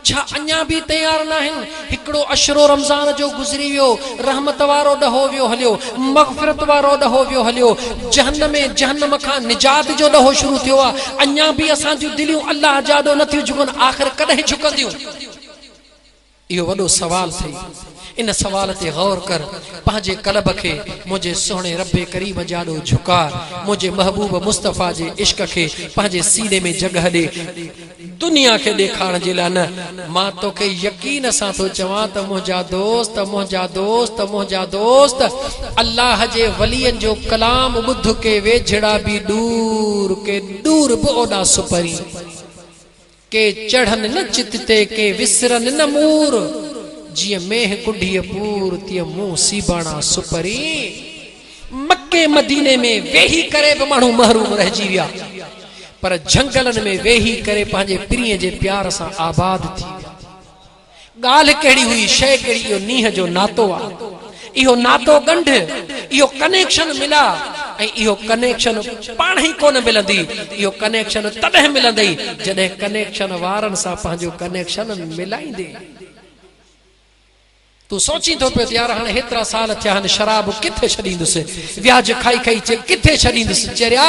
छा अन्या भी तैयार नाहिन हिकड़ो अशरो रमजान जो गुजरी वियो रहमत वारो डहो वियो हलियो मगफिरत वारो डहो वियो हलियो जहन्नम खां निजात जो डहो शुरू थियो अन्या भी असां जो दिलियों अल्लाह जाडो नथी झुकन आखिर कदे झुकंदियूं इहो वडो सवाल थई इन सवाल ते गौर कर पांजे कलब के मुझे सोने रब्बे करीम जाडो झुका मुझे महबूब मुस्तफा जे इश्क के पांजे सीने में जगह दे दुनिया के देखाण जे ला न मां तो के यकीन सा तो चवा त मुझा दोस्त अल्लाह जे वलियन जो कलाम बुध के वेझड़ा भी दूर बोडा सुपरी के चढ़न न चितते के विसरन न मूर जिय मेह कुढ़ी पूर तिय मुंह सीबाणा सुपरी मक्के मदीने में वेही करे बि माण्हू महरूम रहिजी विया पर जंगलन में वेही करे पंहिंजे पिरीअ जे प्यार सां आबाद थी विया ॻाल्हि कहिड़ी हुई शइ कहिड़ी इहो नीह जो नातो आहे इहो नातो गंढ इहो कनेक्शन मिला ऐं इहो कनेक्शन पाण ई कोन मिलंदी इहो कनेक्शन तॾहिं मिलंदई जॾहिं कनेक्शन वारनि सां पंहिंजो कनेक्शन मिलाईंदे तू सोची तो पे यार हाणे हेतरा साल थिया हन शराब किथे छडींदुसि व्याज खाई किथे छडींदुसि चरिया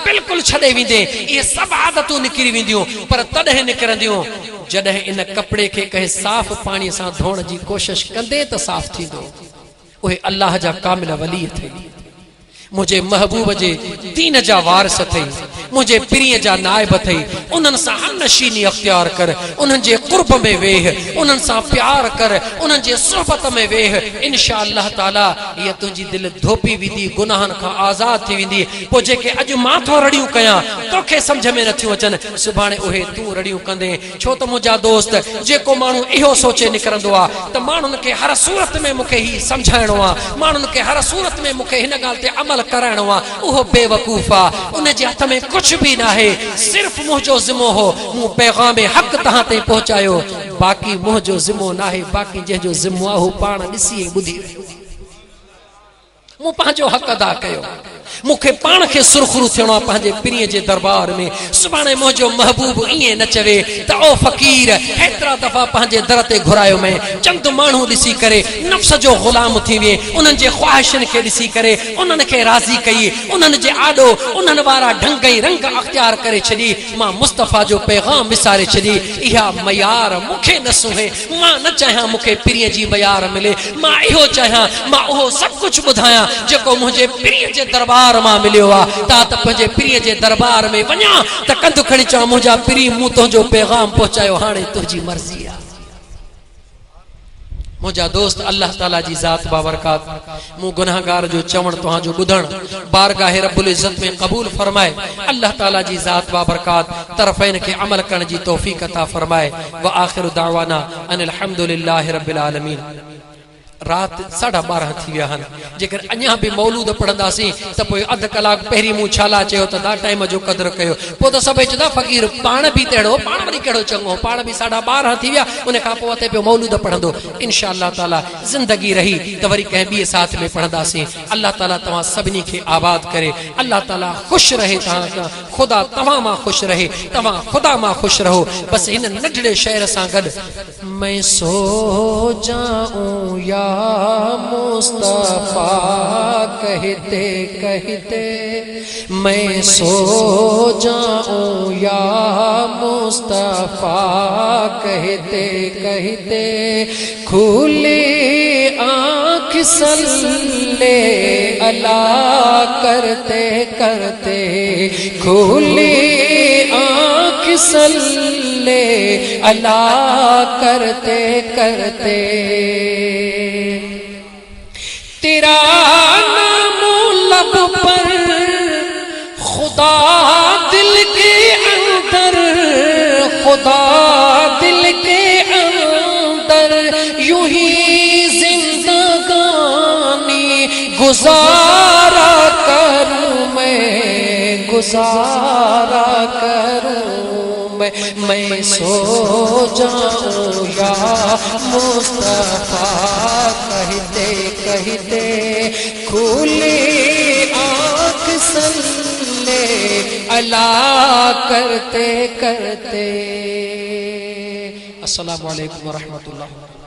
बिल्कुल छडे विंदे ये सब आदतूं निकिरी विंदियूं पर तॾहिं निकिरंदियूं जॾहिं इन कपड़े के कहे साफ पानी सां धोण जी कोशिश कंदे त साफ थींदो उहे अल्लाह जा कामिल वली थे मुझे महबूब जे दीन जा वारिस थे मुझे पिरीअ जा नाइब थे उन्हनि सां हमनशीनी अख्तियार कर उन्हनि जे कुर्ब में वेह उन्हनि सां प्यार कर उन्हनि जे सोहबत में वेह इंशाअल्लाह ताला ये तुंहिंजी दिल धोपी वेंदी गुनाहनि खां आज़ाद थी वेंदी पोइ जेके अॼु मां थो रड़ियूं कयां तोखे सम्झ में नथियूं अचनि सुभाणे उहे तूं रड़ियूं कंदे छो त मुंहिंजा दोस्त जेको माण्हू इहो सोचे निकिरंदो आहे त माण्हुनि खे हर सूरत में मूंखे ही सम्झाइणो आहे माण्हुनि खे हर सूरत में मूंखे हिन ॻाल्हि ते अमल कराइणो आहे उहो बेवकूफ़ आहे उन जे हथ में कुछ भी ना है सिर्फ मुझो जिम्मो हो मु पैगाम हक तहां ते पहुंचायो बाकी मुझो जिम्मो ना है बाकी जंहिंजो जिम्मो आहे पाण ॾिसी बुधी मूं पंहिंजो हक़ अदा कयो मूंखे पाण खे सुरखुरु थियणो आहे पंहिंजे पीरीअ जे दरबार में सुभाणे मुंहिंजो महबूब ईअं न चवे त ओ फ़क़ीर हेतिरा दफ़ा पंहिंजे दर ते घुरायो मैं चंद माण्हू ॾिसी करे नफ़्स जो ग़ुलाम थी विए उन्हनि जे ख़्वाहिशनि खे ॾिसी करे उन्हनि खे राज़ी कई उन्हनि जे आॾो उन्हनि वारा ढंग ई रंग अख़्तियार करे छॾी मां मुस्तफ़ा जो पैगाम विसारे छॾी इहा मयार मूंखे न सुहे मां न चाहियां मूंखे पीरीअ जी मयार मिले मां इहो चाहियां मां उहो सभु कुझु ॿुधायां जेको मुंहिंजे पीरीअ जे दरबार मां मिलियो आहे ता त पंहिंजे पीरीअ जे दरबार में वञा त कंधु खणी चवां मुंहिंजा पीरी मूं तुंहिंजो पैगाम पहुचायो हाणे तुंहिंजी मर्ज़ी आहे मुझा दोस्त अल्लाह ताला जी ज़ात बाबरकात मु गुनाहगार जो चवण तुहांजो ॿुधण बारगाह रब्बुल इज़्ज़त में कबूल फरमाए अल्लाह ताला जी ज़ात बाबरकात तरफ़ैन के अमल करण जी तौफीक अता फरमाए व आखिर दावाना अनिल हम्दुलिल्लाहि रब्बिल आलमीन रात 12:30 थी विया हन जेकर अञा भी मौलूद पढ़ंदासीं त पोइ अध कलाक पहिरीं मूं छाला चयो त दा टाइम जो कदर कयो पोइ त सभई चवंदा फ़क़ीर पाण बि तहिड़ो पाण वरी कहिड़ो चङो पाण बि 12:30 थी विया उन खां पोइ ते पियो मौलूद पढ़ंदो इंशा अल्लाह ताला ज़िंदगी रही त वरी कंहिं ॿिए साथ में पढ़ंदासीं अल्लाह ताला तव्हां सभिनी खे आबाद करे अल्लाह ताला ख़ुशि रहे तव्हां ख़ुदा तव्हां मां ख़ुशि रहे तव्हां ख़ुदा मां ख़ुशि रहो बसि हिन नंढड़े शहर सां गॾु मैं सो जाऊं या मुस्तफा कहते कहते मैं सो जाऊं या मुस्तफा कहते कहते खुली आँख सल्ले अला करते करते खुली आँख सल्ले अला करते करते तेरा नाम लब पर खुदा दिल के अंदर खुदा दिल के अंदर यूं ही जिंदगानी गुजारा करूं मैं गुजारा करूं मैं सो जाऊं या मुस्तफा कहते कहते खुली आँख सल्ले अला करते करते। अस्सलामु अलैकुम व रहमतुल्लाह।